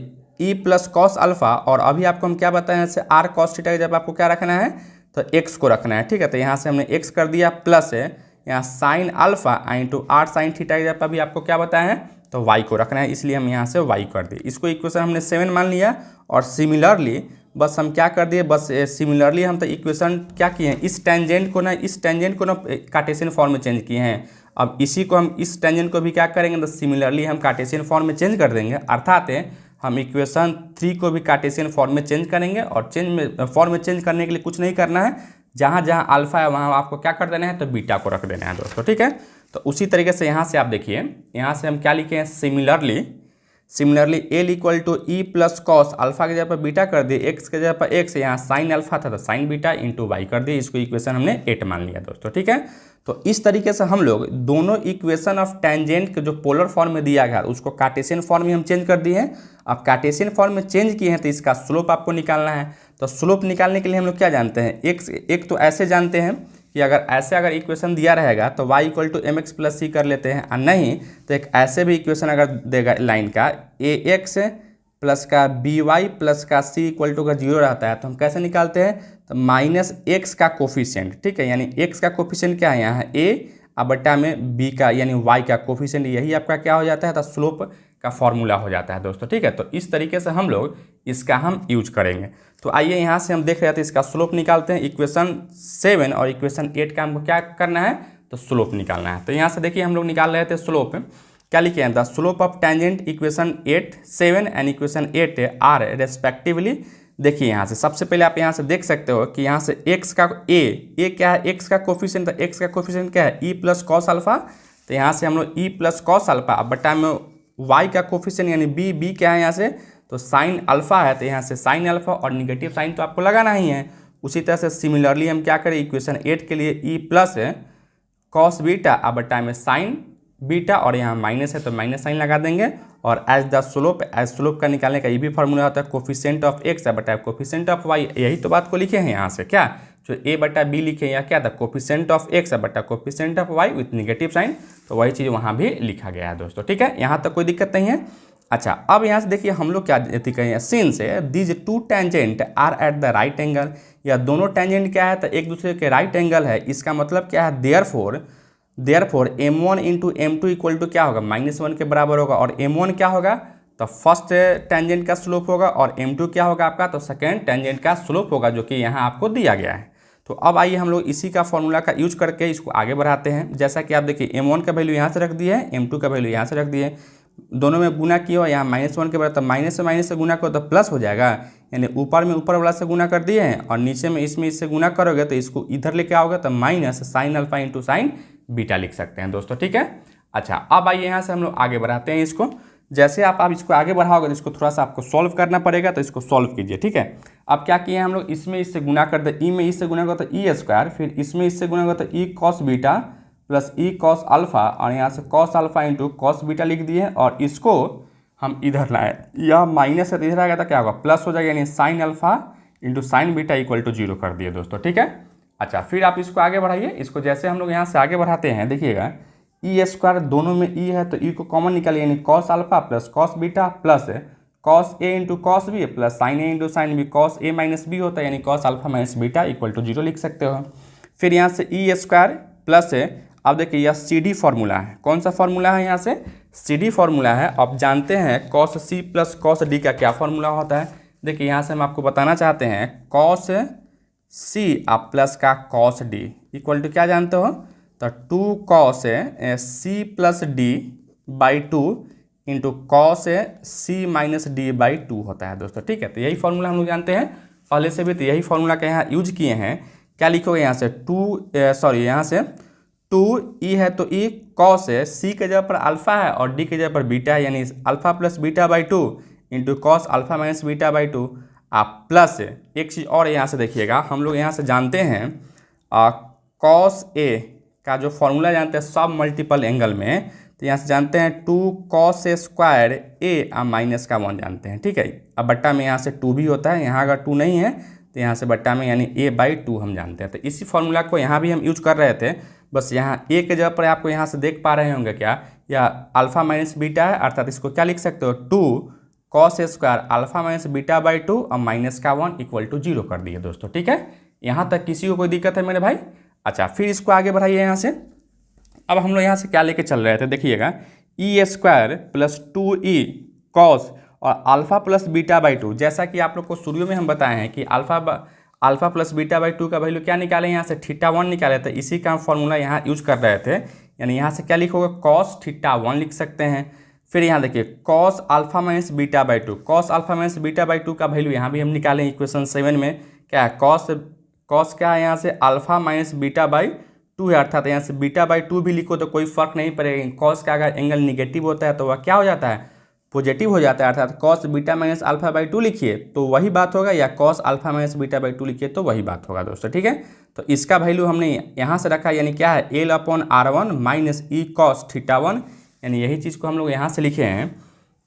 E plus cos alpha, और अभी आपको हम क्या बताएं, यहाँ से आर कॉस थीटा जब आपको क्या रखना है, तो एक्स को रखना है, ठीक है। तो यहाँ से हमने एक्स कर दिया प्लस यहाँ sine alpha into R sine theta जब अभी आपको क्या बताया है, तो वाई को रखना है, इसलिए हम यहाँ से वाई कर दिए। इसको इक्वेशन हमने 7 मान लिया और सिमिलरली बस हम क्या कर दिए, बस सिमिलरली हम तो इक्वेशन क्या किए हैं, इस टेंजेंट को ना कार्टेशियन फॉर्म में चेंज किए हैं। अब इसी को हम इस टेंजेंट को भी क्या करेंगे, तो सिमिलरली हम कार्टेशियन फॉर्म में चेंज कर देंगे, अर्थात हम इक्वेशन 3 को भी कार्टेशियन फॉर्म में चेंज करेंगे। और फॉर्म में चेंज करने के लिए कुछ नहीं करना है, जहाँ जहाँ अल्फा है वहाँ आपको क्या कर देना है, तो बीटा को रख देना है दोस्तों, ठीक है। तो उसी तरीके से यहाँ से आप देखिए, यहाँ से हम क्या लिखे हैं, similarly L equal to E plus cos alpha के जगह पर बीटा कर दिए, एक्स के जगह पर एक्स, यहाँ साइन अल्फा था तो साइन बीटा इंटू वाई कर दिए, इसको इक्वेशन हमने 8 मान लिया दोस्तों, ठीक है। तो इस तरीके से हम लोग दोनों इक्वेशन ऑफ टेंजेंट के जो पोलर फॉर्म में दिया गया उसको कार्टेशियन फॉर्म में हम चेंज कर दिए हैं। अब कार्टेशियन फॉर्म में चेंज किए हैं तो इसका स्लोप आपको निकालना है। तो स्लोप निकालने के लिए हम लोग क्या जानते हैं, एक तो ऐसे जानते हैं कि अगर इक्वेशन दिया रहेगा तो y equal to m x plus c कर लेते हैं, और नहीं तो एक ऐसे भी इक्वेशन अगर देगा लाइन का ए एक्स प्लस का बी वाई प्लस का सी इक्वल टू का 0 रहता है, तो हम कैसे निकालते हैं, तो माइनस एक्स का कोफिशिएंट, ठीक है। यानी एक्स का कोफिशिएंट क्या है, यहाँ ए अब बट्टा में बी का यानी वाई का कोफिशिएंट, यही आपका क्या हो जाता है, तो स्लोप का फॉर्मूला हो जाता है दोस्तों, ठीक है। तो इस तरीके से हम लोग इसका हम यूज करेंगे। तो आइए यहाँ से हम देख रहे थे इसका स्लोप निकालते हैं। इक्वेशन 7 और इक्वेशन 8 का हमको क्या करना है, तो स्लोप निकालना है। तो यहाँ से देखिए हम लोग निकाल रहे थे स्लोप, क्या लिखे हैं, the slope of tangent equation 7 and equation 8 are respectively. देखिए यहाँ से सबसे पहले आप यहाँ से देख सकते हो कि यहाँ से x का ए क्या है, x का कोफिशिएंट, तो x का कोफिशिएंट क्या है, ई प्लस कॉस अल्फा। तो यहाँ से हम लोग ई प्लस कॉस अल्फा, अब बटा में y का कोफिशिएंट यानी b क्या है यहाँ से, तो साइन अल्फा है, तो यहाँ से साइन अल्फा और निगेटिव साइन तो आपको लगाना ही है। उसी तरह से सिमिलरली हम क्या करें, इक्वेशन 8 के लिए ई प्लस कॉस बीटा अब बटा में साइन बीटा, और यहाँ माइनस है तो माइनस साइन लगा देंगे। और एज स्लोप का निकालने का ये भी फॉर्मूला होता है, कोफिशिएंट ऑफ एक्स बटा कोफिशिएंट ऑफ वाई। यही तो बात को लिखे हैं यहाँ से, क्या जो ए बटा बी लिखे या क्या था, कोफिशिएंट ऑफ एक्स बटा coefficient of Y with negative sign, तो वही चीज़ वहाँ भी लिखा गया है दोस्तों, ठीक है। यहाँ तक कोई दिक्कत नहीं है। अच्छा, अब यहाँ से देखिए हम लोग क्या कहें, since these two tangent are at the right angle, या दोनों टेंजेंट क्या है, तो एक दूसरे के राइट एंगल है, इसका मतलब क्या है, therefore therefore m1 into m2 equal to क्या होगा, -1 के बराबर होगा। और m1 क्या होगा, तो फर्स्ट टेंजेंट का स्लोप होगा, और m2 क्या होगा आपका, तो सेकेंड टेंजेंट का स्लोप होगा, जो कि यहाँ आपको दिया गया है। तो अब आइए हम लोग इसी का फॉर्मूला का यूज करके इसको आगे बढ़ाते हैं। जैसा कि आप देखिए m1 का वैल्यू यहाँ से रख दिए है, m2 का वैल्यू यहाँ से रख दिए, दोनों में गुना किया हो, यहाँ -1 के बराबर, तो माइनस से गुना करो तो प्लस हो जाएगा, यानी ऊपर में ऊपर वाला से गुना कर दिए हैं, और नीचे में इसमें इससे गुना करोगे तो इसको इधर लेके आओगे तो minus sign alpha into sine beta लिख सकते हैं दोस्तों, ठीक है। अच्छा, अब आइए यहाँ से हम लोग आगे बढ़ाते हैं इसको। जैसे आप इसको आगे बढ़ाओगे तो इसको थोड़ा सा आपको सॉल्व करना पड़ेगा, तो इसको सॉल्व कीजिए, ठीक है। अब क्या किए हम लोग, इसमें इससे गुना कर दे, ई में इससे गुना करो तो ई स्क्वायर, फिर इसमें इससे गुना करो तो E cos beta plus E cos alpha, और यहाँ से cos alpha into cos beta लिख दिए, और इसको हम इधर लाए, यह माइनस से इधर आ गया था, क्या होगा, प्लस हो जाएगा, यानी sine alpha into sine beta equal to 0 कर दिए दोस्तों, ठीक है। अच्छा, फिर आप इसको आगे बढ़ाइए। इसको जैसे हम लोग यहाँ से आगे बढ़ाते हैं, देखिएगा ई स्क्वायर, दोनों में ई है तो ई को कॉमन निकालिए, यानी cos alpha plus cos beta plus cos A into cos B plus sine A into sine B, cos A minus B होता है, यानी cos alpha minus beta equal to 0 लिख सकते हो। फिर यहाँ से ई स्क्वायर प्लस अब देखिए यह सी डी फॉर्मूला है। कौन सा फॉर्मूला है, यहाँ से सी डी फॉर्मूला है। आप जानते हैं cos C plus cos D का क्या फॉर्मूला होता है। देखिए यहाँ से हम आपको बताना चाहते हैं, कॉस सी आप प्लस का कॉस डी इक्वल टू क्या जानते हो, तो 2 cos C plus D by 2 into cos C minus D by 2 होता है दोस्तों, ठीक है। तो यही फॉर्मूला हम लोग जानते हैं पहले से भी, तो यही फॉर्मूला का यहाँ यूज किए हैं। क्या लिखोगे यहाँ से, यहाँ से 2 ई है तो ई कॉस सी के जगह पर अल्फा है और डी के जगह पर बीटा है, यानी alpha plus beta by 2 into cos alpha minus beta by 2, आप प्लस एक चीज़ और यहाँ से देखिएगा, हम लोग यहाँ से जानते हैं कॉस ए का जो फॉर्मूला जानते हैं सब मल्टीपल एंगल में, तो यहाँ से जानते हैं 2 कॉस स्क्वायर ए माइनस का 1 जानते हैं, ठीक है। अब बट्टा में यहाँ से 2 भी होता है, यहाँ अगर 2 नहीं है तो यहाँ से बट्टा में यानी a बाई 2 हम जानते हैं। तो इसी फॉर्मूला को यहाँ भी हम यूज कर रहे थे, बस यहाँ a के जगह पर आपको यहाँ से देख पा रहे होंगे क्या, या अल्फा माइनस बीटा है, अर्थात इसको क्या लिख सकते हो, 2 cos square alpha minus beta by 2 और माइनस का 1 इक्वल टू 0 कर दिए दोस्तों, ठीक है। यहाँ तक किसी को कोई दिक्कत है मेरे भाई। अच्छा, फिर इसको आगे बढ़ाइए यहाँ से। अब हम लोग यहाँ से क्या लेके चल रहे थे, देखिएगा E square plus 2e cos और अल्फा प्लस बीटा बाई 2, जैसा कि आप लोग को शुरू में हम बताए हैं कि अल्फा प्लस बीटा बाई 2 का वैल्यू क्या निकाले, यहाँ से θ1 निकाले थे, इसी का फॉर्मूला यहाँ यूज कर रहे थे, यानी यहाँ से क्या लिखोगे, कॉस θ1 लिख सकते हैं। फिर यहाँ देखिए cos alpha minus beta by 2, cos alpha minus beta by 2 का वैल्यू यहाँ भी हम निकालें इक्वेशन 7 में, क्या है, कॉस क्या है, यहाँ से अल्फा माइनस बीटा बाई 2 है, अर्थात यहाँ से बीटा बाई 2 भी लिखो तो कोई फर्क नहीं पड़ेगा। कॉस का अगर एंगल निगेटिव होता है तो वह क्या हो जाता है, पॉजिटिव हो जाता है, अर्थात cos beta minus alpha by 2 लिखिए तो वही बात होगा, या cos alpha minus beta by 2 लिखिए तो वही बात होगा दोस्तों, ठीक है। तो इसका वैल्यू हमने यहाँ से रखा, यानी क्या है, L/R1 माइनस ई कॉस θ1, यानी यही चीज़ को हम लोग यहाँ से लिखे हैं।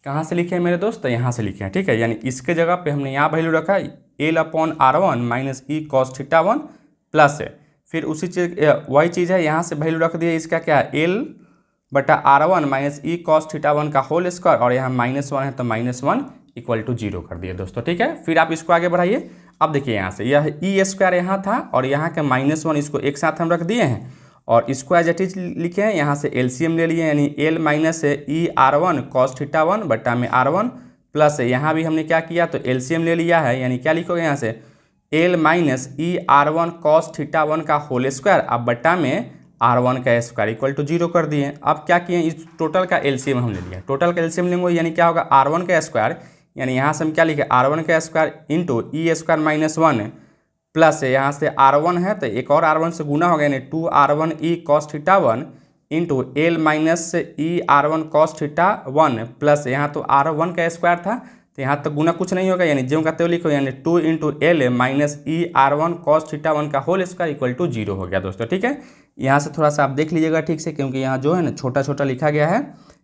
कहाँ से लिखे हैं मेरे दोस्त, तो यहाँ से लिखे हैं, ठीक है। यानी इसके जगह पे हमने यहाँ वैल्यू रखा L/R1 minus E cos θ1 plus है, फिर उसी चीज़ वही चीज़ है, यहाँ से वैल्यू रख दिए इसका क्या है, L/R1 माइनस ई कॉस θ1 का होल स्क्वायर, और यहाँ -1 है तो -1 इक्वल टू 0 कर दिए दोस्तों, ठीक है। फिर आप इसको आगे बढ़ाइए। अब देखिए यहाँ से यह ई स्क्वायर यहाँ था और यहाँ का -1 इसको एक साथ हम रख दिए हैं, और इसको एज इट इज लिखे हैं, यहाँ से एलसीएम ले लिए, यानी L माइनस E/R1 cos θ1 बट्टा में R1 प्लस यहाँ भी हमने क्या किया, तो एलसीएम ले लिया है, यानी क्या लिखोगे यहाँ से L माइनस E/R1 cos θ1 का होल स्क्वायर, अब बट्टा में R1 का स्क्वायर इक्वल टू 0 कर दिए। अब क्या किए, इस टोटल का एलसीएम हम ले लिया, टोटल का एलसीएम लेंगे यानी क्या होगा, R1 का स्क्वायर, यानी यहाँ से हम क्या लिखे, R1 का square into E square minus 1 plus यहाँ से R1 है तो एक और R1 से गुना हो गया, यानी 2R1e cos θ1 into L minus E/R1 cos θ1 plus यहाँ तो R1 का स्क्वायर था तो यहाँ तक गुना कुछ नहीं होगा, यानी जो का तो लिखो, यानी 2 into L minus E/R1 cos θ1 का होल स्क्वायर इक्वल टू 0 हो गया दोस्तों, ठीक है। यहाँ से थोड़ा सा आप देख लीजिएगा ठीक से, क्योंकि यहाँ जो है ना छोटा छोटा लिखा गया है,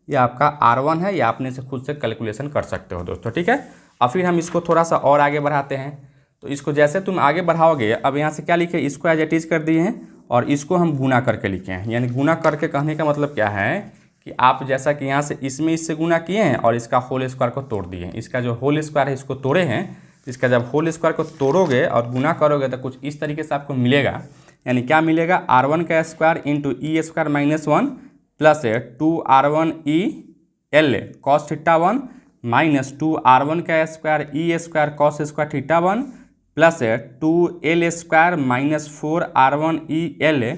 ये आपका R1 है, या आपने से खुद से कैलकुलेशन कर सकते हो दोस्तों, ठीक है। और फिर हम इसको थोड़ा सा और आगे बढ़ाते हैं, तो इसको जैसे तुम आगे बढ़ाओगे, अब यहाँ से क्या लिखे, इसको एज इट इज कर दिए हैं और इसको हम गुना करके लिखे हैं। यानी गुना करके कहने का मतलब क्या है कि आप जैसा कि यहाँ से इसमें इससे गुना किए हैं और इसका होल स्क्वायर को तोड़ दिए हैं, इसका जो होल स्क्वायर है इसको तोड़े हैं, इसका जब होल स्क्वायर को तोड़ोगे और गुना करोगे तो कुछ इस तरीके से आपको मिलेगा। यानी क्या मिलेगा, R1 का square into E square minus 1 plus 2R1 E L cos theta 1 minus 2R1 का square E square cos square theta 1 plus 2L square minus 4R1 E L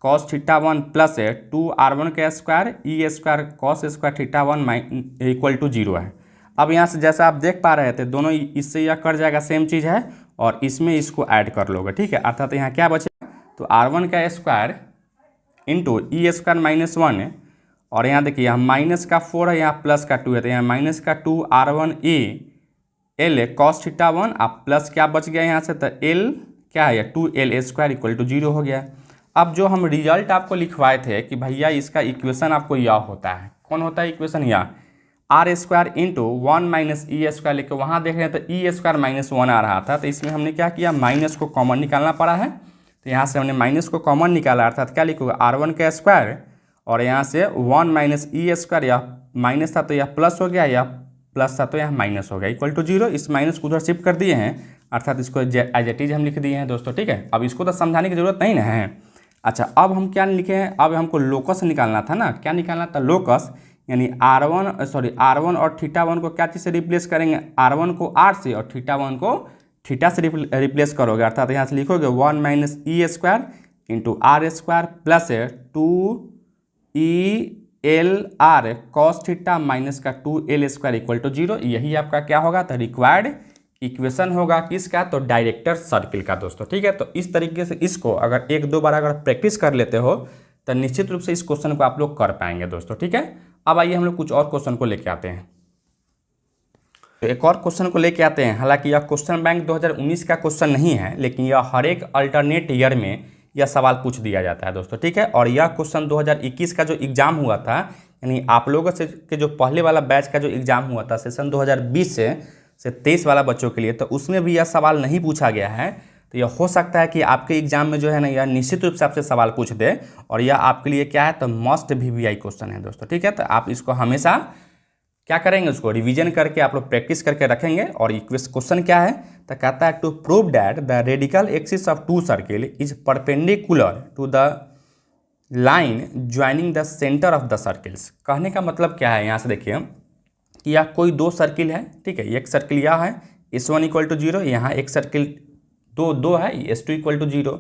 cos theta 1 plus 2R1 का square E square cos square theta 1 इक्वल to 0 है। अब यहाँ से जैसा आप देख पा रहे थे दोनों इससे यह कट जाएगा, सेम चीज़ है, और इसमें इसको ऐड कर लोगे, ठीक है। अर्थात यहाँ क्या बचेगा, तो R1 का square into E square minus 1 है, और यहाँ देखिए यहाँ माइनस का 4 है, यहाँ प्लस का 2 है, तो यहाँ माइनस का 2R1 E L cos theta 1 आप प्लस क्या बच गया यहाँ से, तो एल क्या है 2L स्क्वायर इक्वल टू 0 हो गया। अब जो हम रिजल्ट आपको लिखवाए थे कि भैया इसका इक्वेशन आपको यह होता है, कौन होता है इक्वेशन, यह R square into 1 minus E square लेके वहाँ देख रहे हैं तो ई स्क्वायर माइनस 1 आ रहा था, तो इसमें हमने क्या किया, माइनस को कॉमन निकालना पड़ा है, तो यहाँ से हमने माइनस को कॉमन निकाला, अर्थात क्या लिखोगे R1 का स्क्वायर और यहाँ से 1 माइनस ई स्क्वायर, यह माइनस था तो यह प्लस हो गया, यह प्लस था तो यह माइनस हो गया इक्वल टू 0। इस माइनस को उधर शिफ्ट कर दिए हैं, अर्थात इसको एज इट इज हम लिख दिए हैं दोस्तों, ठीक है। अब इसको तो समझाने की जरूरत नहीं ना है। अच्छा, अब हम क्या लिखे हैं, अब हमको लोकस निकालना था ना, क्या निकालना था, लोकस, यानी R1 और थीटा 1 को क्या चीज़ से रिप्लेस करेंगे, R1 को R से और थीटा 1 को थीटा से रिप्लेस करोगे, अर्थात यहाँ से लिखोगे 1 minus E square into R square plus 2ELR cos theta minus का 2L स्क्वायर इक्वल टू 0। यही आपका क्या होगा, तो रिक्वायर्ड इक्वेशन होगा किसका, तो डायरेक्टर सर्किल का दोस्तों, ठीक है। तो इस तरीके से इसको अगर एक दो बार अगर प्रैक्टिस कर लेते हो तो निश्चित रूप से इस क्वेश्चन को आप लोग कर पाएंगे दोस्तों, ठीक है। अब आइए हम लोग कुछ और क्वेश्चन को लेके आते हैं, तो एक और क्वेश्चन को लेके आते हैं। हालांकि यह क्वेश्चन बैंक 2019 का क्वेश्चन नहीं है, लेकिन यह हर एक अल्टरनेट ईयर में यह सवाल पूछ दिया जाता है दोस्तों, ठीक है। और यह क्वेश्चन 2021 का जो एग्जाम हुआ था, यानी आप लोगों से के जो पहले वाला बैच का जो एग्जाम हुआ था सेशन 2020 से 23 वाला बच्चों के लिए, तो उसमें भी यह सवाल नहीं पूछा गया है। तो यह हो सकता है कि आपके एग्जाम में जो है ना, यह निश्चित रूप से आपसे सवाल पूछ दे, और यह आपके लिए क्या है, तो मस्ट VVI क्वेश्चन है दोस्तों, ठीक है। तो आप इसको हमेशा क्या करेंगे, उसको रिवीजन करके आप लोग प्रैक्टिस करके रखेंगे। और क्वेश्चन क्या है, तो कहता है to prove that the radical axis of two circle is perpendicular to the line joining the centre of the circles. कहने का मतलब क्या है, यहाँ से देखिए कि यह कोई दो सर्किल है, ठीक है। एक सर्किल यह है S1 इक्वल टू 0, यहाँ एक सर्किल दो है S2 इक्वल टू 0,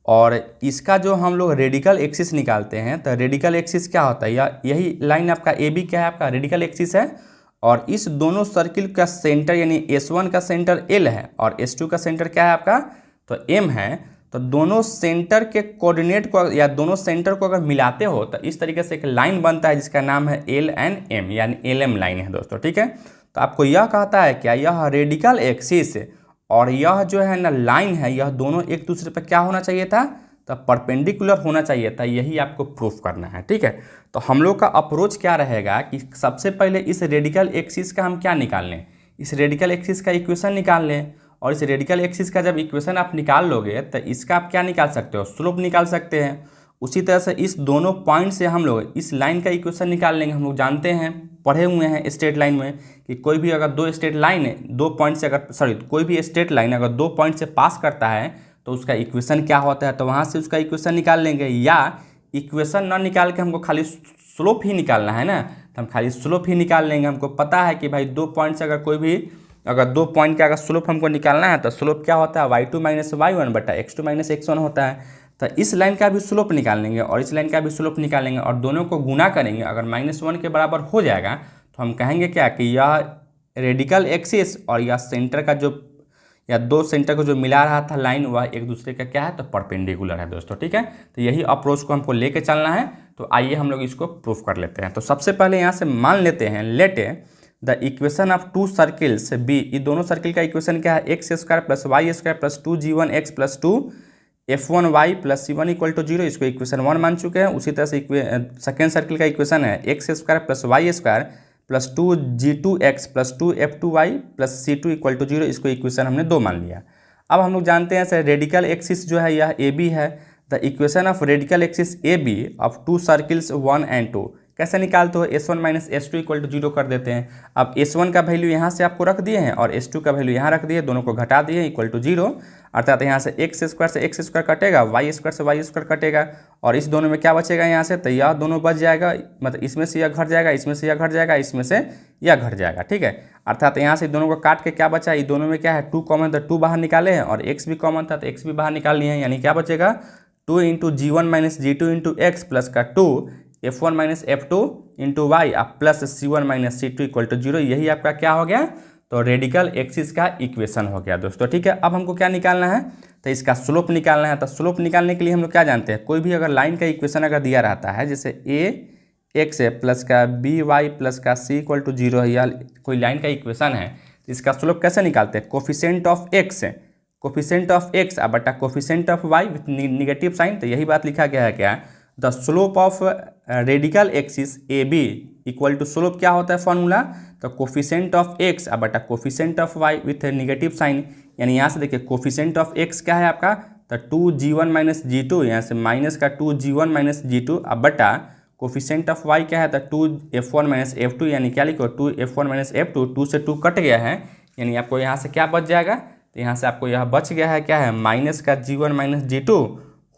और इसका जो हम लोग रेडिकल एक्सिस निकालते हैं, तो रेडिकल एक्सिस क्या होता है, यही लाइन आपका AB क्या है, आपका रेडिकल एक्सिस है। और इस दोनों सर्किल का सेंटर यानी S1 का सेंटर L है और S2 का सेंटर क्या है आपका, तो M है। तो दोनों सेंटर के कोऑर्डिनेट को या दोनों सेंटर को अगर मिलाते हो तो इस तरीके से एक लाइन बनता है जिसका नाम है LNM, यानी LM लाइन है दोस्तों, ठीक है। तो आपको यह कहता है क्या, यह रेडिकल एक्सिस और यह जो है ना लाइन है, यह दोनों एक दूसरे पर क्या होना चाहिए था, तो परपेंडिकुलर होना चाहिए था। यही आपको प्रूफ करना है, ठीक है। तो हम लोग का अप्रोच क्या रहेगा कि सबसे पहले इस रेडिकल एक्सिस का हम क्या निकाल लें, इस रेडिकल एक्सिस का इक्वेशन निकाल लें। और इस रेडिकल एक्सिस का जब इक्वेशन आप निकाल लोगे तो इसका आप क्या निकाल सकते हो, स्लोप निकाल सकते हैं। उसी तरह से इस दोनों पॉइंट से हम लोग इस लाइन का इक्वेशन निकाल लेंगे। हम लोग जानते हैं, पढ़े हुए हैं स्ट्रेट लाइन में कि कोई भी अगर दो स्ट्रेट लाइन है, दो पॉइंट से अगर कोई भी स्ट्रेट लाइन अगर दो पॉइंट से पास करता है तो उसका इक्वेशन क्या होता है, तो वहाँ से उसका इक्वेशन निकाल लेंगे। या इक्वेशन ना निकाल के हमको खाली स्लोप ही निकालना है ना, तो हम खाली स्लोप ही निकाल लेंगे। हमको पता है कि भाई दो पॉइंट से अगर दो पॉइंट का अगर स्लोप हमको निकालना है तो स्लोप क्या होता है, y2 माइनस y1 बटा x2 माइनस x1 होता है। तो इस लाइन का भी स्लोप निकाल लेंगे और इस लाइन का भी स्लोप निकालेंगे और दोनों को गुना करेंगे। अगर -1 के बराबर हो जाएगा तो हम कहेंगे क्या कि यह रेडिकल एक्सिस और यह सेंटर का जो या दो सेंटर को जो मिला रहा था लाइन, वह एक दूसरे का क्या है, तो परपेंडिकुलर है दोस्तों, ठीक है। तो यही अप्रोच को हमको लेके चलना है। तो आइए हम लोग इसको प्रूफ कर लेते हैं। तो सबसे पहले यहाँ से मान लेते हैं, let the equation of two circles be, ये दोनों सर्किल का इक्वेशन क्या है, x square plus Y square plus 2g1x plus 2f1y plus c1 equal to 0। इसको इक्वेशन 1 मान चुके हैं। उसी तरह से सेकेंड सर्किल का इक्वेशन है x square plus Y square plus 2g2x plus 2f2y plus c2 equal to 0। इसको इक्वेशन हमने 2 मान लिया। अब हम लोग जानते हैं सर रेडिकल एक्सिस जो है यह AB है। The equation of radical axis AB of two circles 1 and 2 कैसे निकालते हो, S1 minus S2 equal to 0 कर देते हैं। अब S1 का वैल्यू यहाँ से आपको रख दिए हैं और S2 का वैल्यू यहाँ रख दिए, दोनों को घटा दिए इक्वल टू 0, अर्थात यहाँ से एक्स स्क्वायर कटेगा, वाई स्क्वायर कटेगा, और इस दोनों में क्या बचेगा यहाँ से, तो यह दोनों बच जाएगा, मतलब इसमें से यह घट जाएगा, इसमें से यह घट जाएगा, इसमें से यह घट जाएगा, ठीक है। अर्थात यहाँ से दोनों को काट के क्या बचा, ये दोनों में क्या है 2 कॉमन, तो 2 बाहर निकाले हैं और x भी कॉमन था तो x भी बाहर निकाल लिए हैं, यानी क्या बचेगा 2 into G1 minus G2 into x plus का 2 F1 minus F2 into y plus C1 minus C2 equal to 0। यही आपका क्या हो गया, तो रेडिकल एक्सिस का इक्वेशन हो गया दोस्तों, ठीक है। अब हमको क्या निकालना है, तो इसका स्लोप निकालना है। तो स्लोप निकालने के लिए हम लोग क्या जानते हैं, कोई भी अगर लाइन का इक्वेशन अगर दिया रहता है, जैसे a x है प्लस का b y प्लस का c इक्वल टू 0 है, या कोई लाइन का इक्वेशन है, इसका स्लोप कैसे निकालते हैं, कोफिशिएंट ऑफ x बटा coefficient of y with negative sign. तो यही बात लिखा गया है क्या, the slope of radical axis A B equal to, slope क्या होता है फॉर्मूला, तो कोफिशिएंट ऑफ x बटा coefficient of y with negative sign. यानी यहाँ से देखिए कोफिशिएंट ऑफ x क्या है आपका, तो 2g1 माइनस जी2, यहाँ से माइनस का 2g1 माइनस जी2 अब बटा कोफिशिएंट ऑफ y क्या है, तो 2f1 माइनस f2, यानी क्या लिखो 2f1 माइनस f2, 2 से 2 कट गया है, यानी आपको यहाँ से क्या बच जाएगा, तो यहाँ से आपको यह बच गया है क्या है, माइनस का g1 माइनस जी2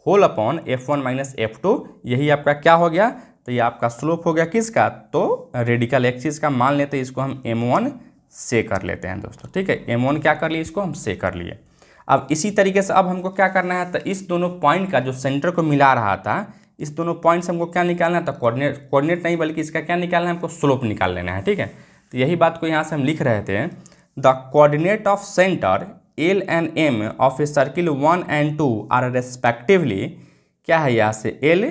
whole upon f1 minus f2। यही आपका क्या हो गया, तो ये आपका स्लोप हो गया किसका, तो रेडिकल एक्सिस का। मान लेते हैं इसको हम m1 से कर लेते हैं दोस्तों, ठीक है। m1 क्या कर लिए, इसको हम से कर लिए। अब इसी तरीके से अब हमको क्या करना है, तो इस दोनों पॉइंट का जो सेंटर को मिला रहा था, इस दोनों पॉइंट से हमको क्या निकालना है, तो कोऑर्डिनेट नहीं बल्कि इसका क्या निकालना है, हमको स्लोप निकाल लेना है, ठीक है। तो यही बात को यहाँ से हम लिख रहे थे, the coordinate of centre L and M of a circle 1 and 2 are respectively, क्या है यहाँ से L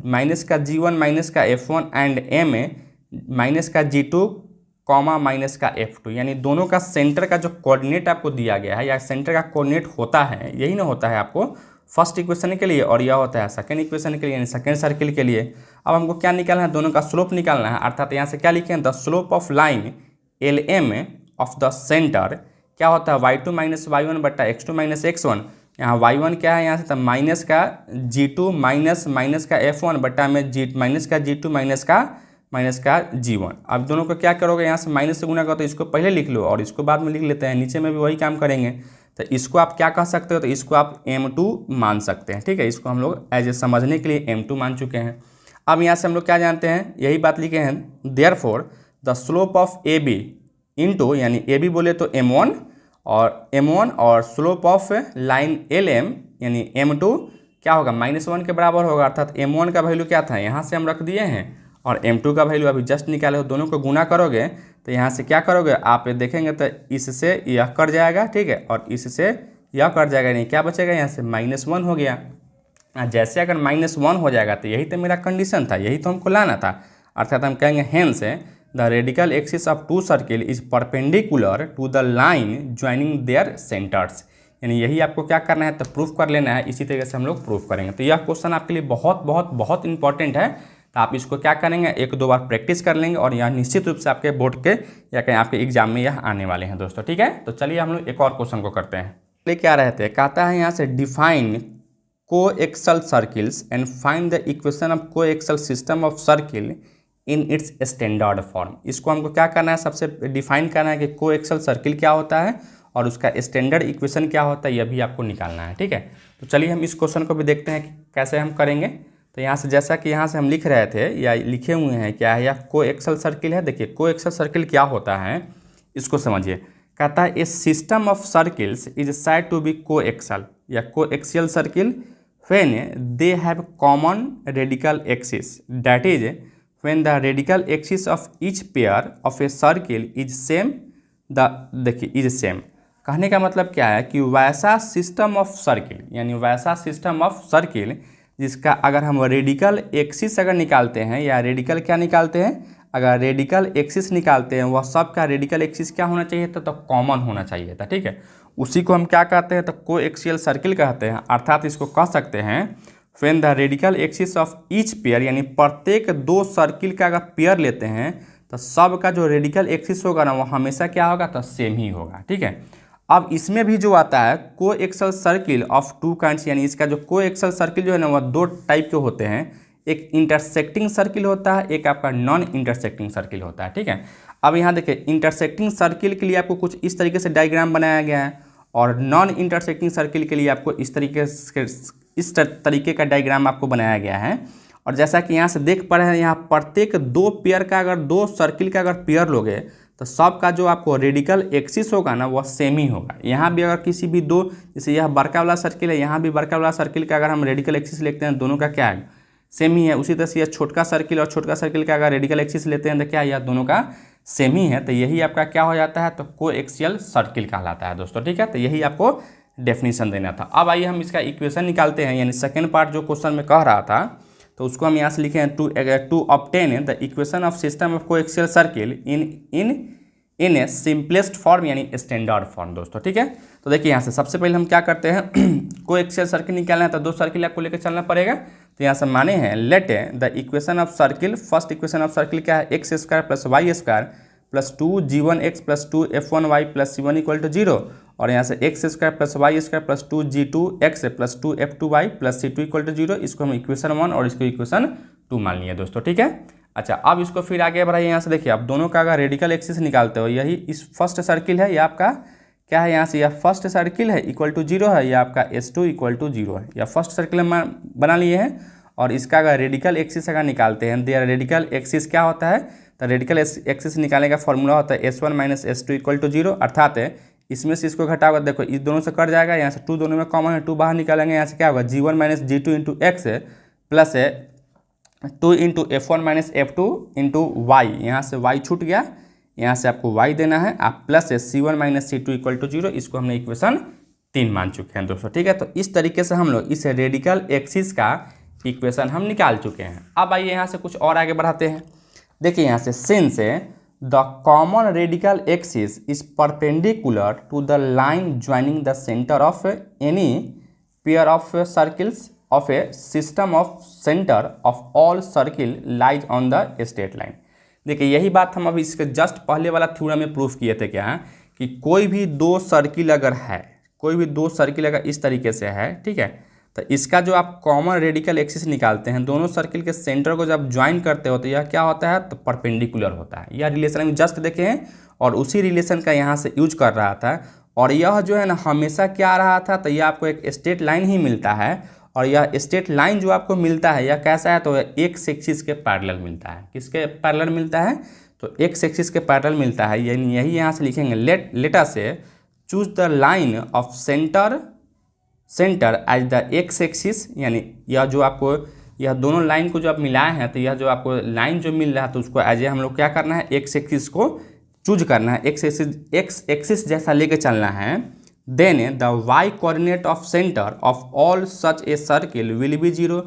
माइनस का G1 माइनस का F1 एंड M माइनस का G2 कॉमा माइनस का F2, यानी दोनों का सेंटर का जो कोऑर्डिनेट आपको दिया गया है, या सेंटर का कोऑर्डिनेट होता है, यही ना होता है आपको फर्स्ट इक्वेशन के लिए, और यह होता है सेकंड इक्वेशन के लिए, यानी सेकंड सर्किल के लिए। अब हमको क्या निकालना है, दोनों का स्लोप निकालना है, अर्थात यहाँ से क्या लिखे हैं, the slope of line LM of the centre क्या होता है, y2 माइनस y1 बटा x2 माइनस x1। यहाँ y1 क्या है, यहाँ से माइनस का g2 माइनस का f1 बटा में माइनस का g2 माइनस का g1। अब दोनों को क्या करोगे, यहाँ से माइनस से गुना करो, तो इसको पहले लिख लो और इसको बाद में लिख लेते हैं, नीचे में भी वही काम करेंगे। तो इसको आप क्या कह सकते हो, तो इसको आप m2 मान सकते हैं, ठीक है। इसको हम लोग एज ए समझने के लिए m2 मान चुके हैं। अब यहाँ से हम लोग क्या जानते हैं, यही बात लिखे हैं, therefore the slope of AB into, यानी AB बोले तो m1 और स्लोप ऑफ लाइन LM यानी m2 क्या होगा, -1 के बराबर होगा, अर्थात m1 का वैल्यू क्या था, यहाँ से हम रख दिए हैं, और m2 का वैल्यू अभी जस्ट निकाले हो। दोनों को गुना करोगे तो यहाँ से क्या करोगे, आप देखेंगे तो इससे यह कट जाएगा, ठीक है, और इससे यह कट जाएगा, नहीं क्या बचेगा, यहाँ से -1 हो गया। जैसे अगर -1 हो जाएगा तो यही तो मेरा कंडीशन था, यही तो हमको लाना था, अर्थात हम कहेंगे hence the radical axis of two circle is perpendicular to the line joining their centres. यानी यही आपको क्या करना है, तो प्रूफ कर लेना है। इसी तरीके से हम लोग प्रूफ करेंगे। तो यह क्वेश्चन आपके लिए बहुत बहुत बहुत इंपॉर्टेंट है, तो आप इसको क्या करेंगे, 1-2 बार प्रैक्टिस कर लेंगे और यह निश्चित रूप से आपके बोर्ड के या कहीं आपके एग्जाम में यह आने वाले हैं दोस्तों, ठीक है। तो चलिए हम लोग एक और क्वेश्चन को करते हैं। चलिए क्या रहते हैं, कहता है यहाँ से define coaxial circles and find the equation of coaxial system of circle in its standard form. इसको हमको क्या करना है, सबसे डिफाइन करना है कि कोएक्सल सर्किल क्या होता है और उसका स्टैंडर्ड इक्वेशन क्या होता है, यह भी आपको निकालना है, ठीक है। तो चलिए हम इस क्वेश्चन को भी देखते हैं कि कैसे हम करेंगे। तो यहाँ से जैसा कि यहाँ से हम लिख रहे थे या लिखे हुए हैं, क्या है, यह कोएक्सल सर्किल है। देखिए कोएक्सल सर्किल क्या होता है, इसको समझिए। कहता है a system of circles is said to be coaxal या coaxial circle when they have common radical axis, that is when the radical axis of each pair of a circle is same, देखिए is same, कहने का मतलब क्या है कि वैसा system of circle, यानी वैसा सिस्टम ऑफ सर्किल जिसका अगर हम रेडिकल एक्सिस अगर निकालते हैं, या रेडिकल क्या निकालते हैं, अगर रेडिकल एक्सिस निकालते हैं, वह सब का रेडिकल एक्सिस क्या होना चाहिए था, तो कॉमन होना चाहिए था, ठीक है। उसी को हम क्या कहते हैं, तो कोएक्सियल सर्किल कहते हैं। अर्थात इसको कह सकते हैं when the radical axis of each pair, यानी प्रत्येक 2 सर्किल का अगर पेयर लेते हैं तो सब का जो रेडिकल एक्सिस होगा ना, वो हमेशा क्या होगा, तो सेम ही होगा, ठीक है। अब इसमें भी जो आता है कोएक्सल सर्किल ऑफ 2 काइंड्स, यानी इसका जो कोएक्सल सर्किल जो है ना, वह 2 टाइप के होते हैं। एक इंटरसेक्टिंग सर्किल होता है, एक आपका नॉन इंटरसेक्टिंग सर्किल होता है, ठीक है। अब यहाँ देखिए इंटरसेक्टिंग सर्किल के लिए आपको कुछ इस तरीके से डायग्राम बनाया गया है और नॉन इंटरसेक्टिंग सर्किल के लिए आपको इस तरीके का डायग्राम आपको बनाया गया है। और जैसा कि यहाँ से देख पा रहे हैं, यहाँ प्रत्येक दो पेयर का अगर दो सर्किल का अगर पेयर लोगे तो सब का जो आपको रेडिकल एक्सिस होगा ना वह सेम ही होगा। यहाँ भी अगर किसी भी दो, जैसे यह बड़का वाला सर्किल है, यहाँ भी बड़का वाला सर्किल का अगर हम रेडिकल एक्सिस लेते हैं दोनों का क्या है, सेम ही है। उसी तरह से यह छोटका सर्किल और छोटका सर्किल का अगर रेडिकल एक्सिस लेते हैं तो क्या यह दोनों का सेम ही है। तो यही आपका क्या हो जाता है, तो कोएक्सियल सर्किल कहलाता है दोस्तों, ठीक है। तो यही आपको डेफिनेशन देना था। अब आइए हम इसका इक्वेशन निकालते हैं, यानी सेकेंड पार्ट जो क्वेश्चन में कह रहा था तो उसको हम यहाँ से लिखे हैं to obtain the equation of system of coaxial circle in a simplest form यानी स्टैंडर्ड फॉर्म दोस्तों, ठीक है। तो देखिए यहाँ से सबसे पहले हम क्या करते हैं कोएक्सियल सर्किल निकालना है तो दो सर्किल आपको लेकर चलना पड़ेगा। तो यहाँ से माने हैं let the equation of circle, first equation of circle क्या है, x square plus Y square plus 2g1x plus 2f1y plus c1 equal to 0, और यहाँ से x square plus Y square plus 2g2x plus 2f2y plus c2 equal to 0, इसको हम equation 1 और इसको equation 2 मान लिए दोस्तों, ठीक है। अच्छा, अब इसको फिर आगे बढ़ाइए। यहाँ से देखिए आप दोनों का अगर रेडिकल एक्सिस निकालते हो, यही इस फर्स्ट सर्किल है, यह आपका क्या है, यहाँ से यह फर्स्ट सर्किल है इक्वल टू 0 है, यह आपका S2 इक्वल टू 0 है, यह फर्स्ट सर्किल हम बना लिए हैं। और इसका अगर रेडिकल एक्सिस अगर निकालते हैं, देयर रेडिकल एक्सिस क्या होता है, तो रेडिकल एक्सिस निकालने का फॉर्मूला होता है S1 minus S2 equal to 0, अर्थात इसमें से इसको घटाओगे, देखो इस दोनों से कट जाएगा, यहाँ से 2 दोनों में कॉमन है, 2 बाहर निकालेंगे, यहाँ से क्या होगा g1 minus g2 into x plus 2 into f1 minus f2 into y, यहाँ से y छूट गया, यहाँ से आपको y देना है, आप plus c1 minus c2 equal to 0, इसको हमने इक्वेशन 3 मान चुके हैं दोस्तों, ठीक है। तो इस तरीके से हम लोग इस रेडिकल एक्सिस का इक्वेशन हम निकाल चुके हैं। अब आइए यहाँ से कुछ और आगे बढ़ाते हैं। देखिए यहाँ से since the common radical axis is perpendicular to the line joining the centre of any pair of circles of a system of centre of all circle lies on the straight line. देखिए यही बात हम अभी इसके just पहले वाला theorem में proof किए थे, क्या कि कोई भी दो सर्किल अगर है, कोई भी दो सर्किल अगर इस तरीके से है, ठीक है, तो इसका जो आप कॉमन रेडिकल एक्सिस निकालते हैं, दोनों सर्किल के सेंटर को जब ज्वाइन करते हो तो यह क्या होता है, तो परपेंडिकुलर होता है। यह रिलेशन हम जस्ट देखे हैं और उसी रिलेशन का यहाँ से यूज कर रहा था। और यह जो है ना हमेशा क्या आ रहा था, तो यह आपको एक स्ट्रेट लाइन ही मिलता है, और यह स्ट्रेट लाइन जो आपको मिलता है यह कैसा है, तो एक्स एक्सिस के पैरेलल मिलता है। किसके पैरेलल मिलता है, तो एक्स एक्सिस के पैरेलल मिलता है। यानी यही यहाँ से लिखेंगे let us choose the line of centre as the x axis, यानी यह जो आपको यह दोनों लाइन को जो आप मिलाए हैं, तो यह जो आपको लाइन जो मिल रहा है तो उसको एज ए हम लोग क्या करना है, एक्स एक्सिस को चूज करना है, एक्स एक्सिस जैसा लेके चलना है। Then the y coordinate of centre of all such a circle will be 0।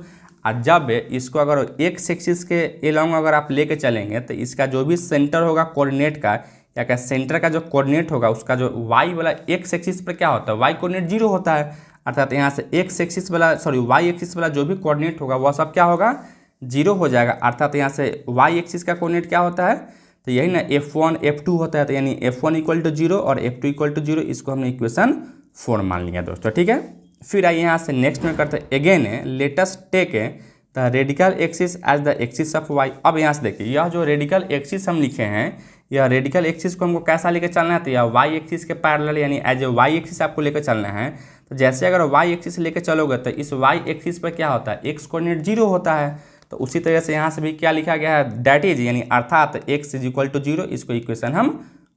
और जब इसको अगर एक्स एक्सिस के एलोंग अगर आप लेके चलेंगे तो इसका जो भी सेंटर होगा कोऑर्डिनेट का, या क्या सेंटर का जो कोऑर्डिनेट होगा उसका जो वाई वाला एक्स एक्सिस पर क्या होता है, वाई कोऑर्डिनेट 0 होता है, अर्थात यहाँ से एक्स एक्सिस वाला वाई एक्सिस वाला जो भी कोऑर्डिनेट होगा वह सब क्या होगा, 0 हो जाएगा। अर्थात यहाँ से वाई एक्सिस का कोऑर्डिनेट क्या होता है, तो यही ना f1 f2 होता है, तो यानी f1 इक्वल टू 0 और f2 इक्वल टू 0, इसको हमने इक्वेशन 4 मान लिया दोस्तों, ठीक है। फिर आइए यहाँ से नेक्स्ट में करते हैं, again let us take the radical axis as the axis of y। अब यहाँ से देखिए यह जो रेडिकल एक्सिस हम लिखे हैं, यह रेडिकल एक्सिस को हमको कैसा लेकर चलना है, तो यह y एक्सिस के पैरेलल यानी एज ए y एक्सिस आपको लेकर चलना है। तो जैसे अगर y एक्सिस लेकर चलोगे तो इस y एक्सिस पर क्या होता है, x कोऑर्डिनेट 0 होता है, तो उसी तरह से यहाँ से भी क्या लिखा गया है, दैट इज यानी अर्थात x इज इक्वल टू 0, इसको इक्वेशन हम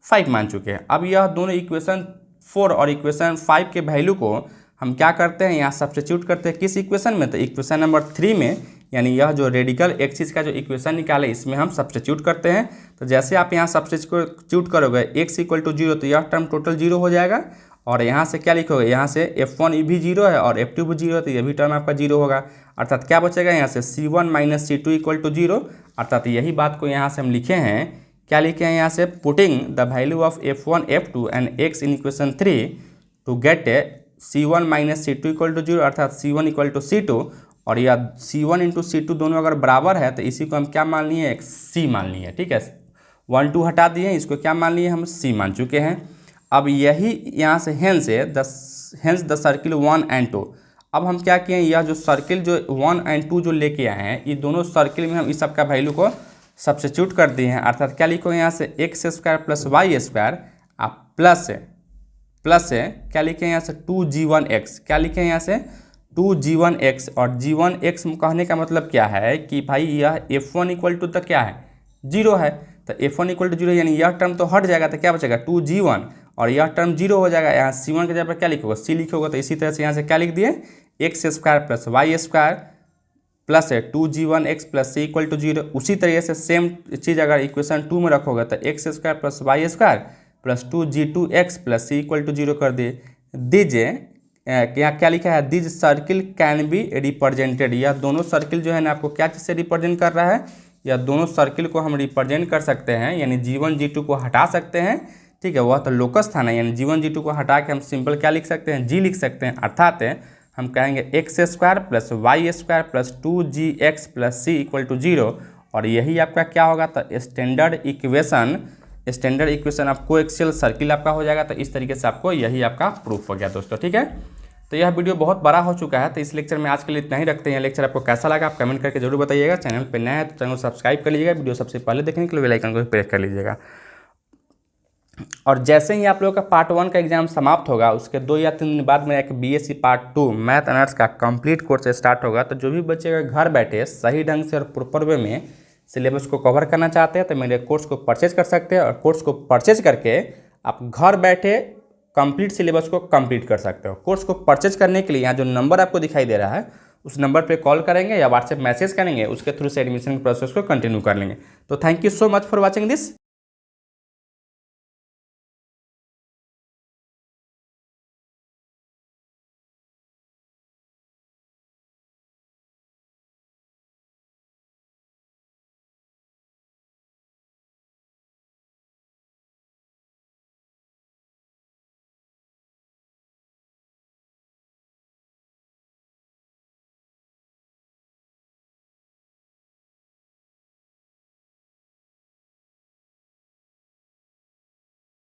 5 मान चुके हैं। अब यह दोनों इक्वेशन 4 और इक्वेशन 5 के वैल्यू को हम क्या करते हैं, यहाँ सब्स्टिट्यूट करते हैं किस इक्वेशन में, तो इक्वेशन नंबर 3 में, यानी यह जो रेडिकल एक्सिस का जो इक्वेशन निकाले इसमें हम सब्स्टिट्यूट करते हैं। तो जैसे आप यहाँ सब्स्टिट्यूट करोगे x इक्वल टू 0, तो यह टर्म टोटल 0 हो जाएगा, और यहाँ से क्या लिखोगे, यहाँ से f1 भी 0 है और f2 भी 0 है, तो यह भी टर्म आपका 0 होगा, अर्थात क्या बचेगा, यहाँ से c1 minus c2 equal to 0, अर्थात यही बात को यहाँ से हम लिखे हैं, क्या लिखे हैं, यहाँ से putting the value of f1 f2 and x in equation 3 to get c1 minus c2 equal to 0, अर्थात c1 इक्वल टू c2, और यह c1 इंटू c2 दोनों अगर बराबर है तो इसी को हम क्या मान लिए, एक c मान लिए, ठीक है। 1 2 हटा दिए, इसको क्या मान लिए, हम c मान चुके हैं। अब यही यहाँ से हेंस द सर्किल 1 एंड 2, अब हम क्या किए, यह जो सर्किल जो 1 और 2 जो लेके आए हैं, ये दोनों सर्किल में हम इस सब का वैल्यू को सब्स्टिट्यूट कर दिए हैं। अर्थात क्या लिखो यहाँ से x square plus Y square आप प्लस है क्या लिखे यहाँ से 2g1x, क्या लिखे यहाँ से 2g1x। और g1x कहने का मतलब क्या है कि भाई यह f1 इक्वल टू तो क्या है 0 है, तो f1 इक्वल टू 0 यानी यह टर्म तो हट जाएगा, तो क्या बचेगा 2g1 और यह टर्म 0 हो जाएगा। यहाँ c1 के जगह पर क्या लिखोगा c लिखोगा, तो इसी तरह से यहाँ से क्या लिख दिए x square plus Y square plus है 2g1x plus c equal to 0। उसी तरीके से सेम चीज़ अगर इक्वेशन 2 में रखोगे तो x square plus Y square plus 2g2x plus c equal to 0 कर दीजिए। यहाँ क्या लिखा है, this circle can be represented. यह दोनों सर्किल जो है ना आपको क्या चीज़ से रिप्रेजेंट कर रहा है, यह दोनों सर्किल को हम रिप्रेजेंट कर सकते हैं, यानी g1 g2 को हटा सकते हैं। ठीक है, वह तो लोकस था ना, यानी g1 g2 को हटा के हम सिंपल क्या लिख सकते हैं g लिख सकते हैं। अर्थात हम कहेंगे x square plus Y square plus 2gx plus c equal to 0। और यही आपका क्या होगा, तो स्टैंडर्ड इक्वेशन आप कोएक्सियल सर्किल आपका हो जाएगा। तो इस तरीके से आपको यही आपका प्रूफ हो गया दोस्तों। ठीक है, तो यह वीडियो बहुत बड़ा हो चुका है, तो इस लेक्चर में आज के लिए इतना ही रखते हैं। यह लेक्चर आपको कैसा लगा आप कमेंट करके जरूर बताइएगा। चैनल पर नया है तो चैनल को सब्सक्राइब कर लीजिएगा, वीडियो सबसे पहले देखने के लिए बेल आइकन को प्रेस कर लीजिएगा। और जैसे ही आप लोगों का पार्ट 1 का एग्जाम समाप्त होगा, उसके 2 या 3 दिन बाद में एक BSc पार्ट 2 मैथ ऑनर्स का कंप्लीट कोर्स स्टार्ट होगा। तो जो भी बच्चे अगर घर बैठे सही ढंग से और प्रॉपर वे में सिलेबस को कवर करना चाहते हैं तो मेरे कोर्स को परचेज कर सकते हैं, और कोर्स को परचेज करके आप घर बैठे कंप्लीट सिलेबस को कंप्लीट कर सकते हो। कोर्स को परचेज करने के लिए यहाँ जो नंबर आपको दिखाई दे रहा है उस नंबर पे कॉल करेंगे या व्हाट्सएप मैसेज करेंगे, उसके थ्रू से एडमिशन प्रोसेस को कंटिन्यू कर लेंगे। तो thank you so much for watching this.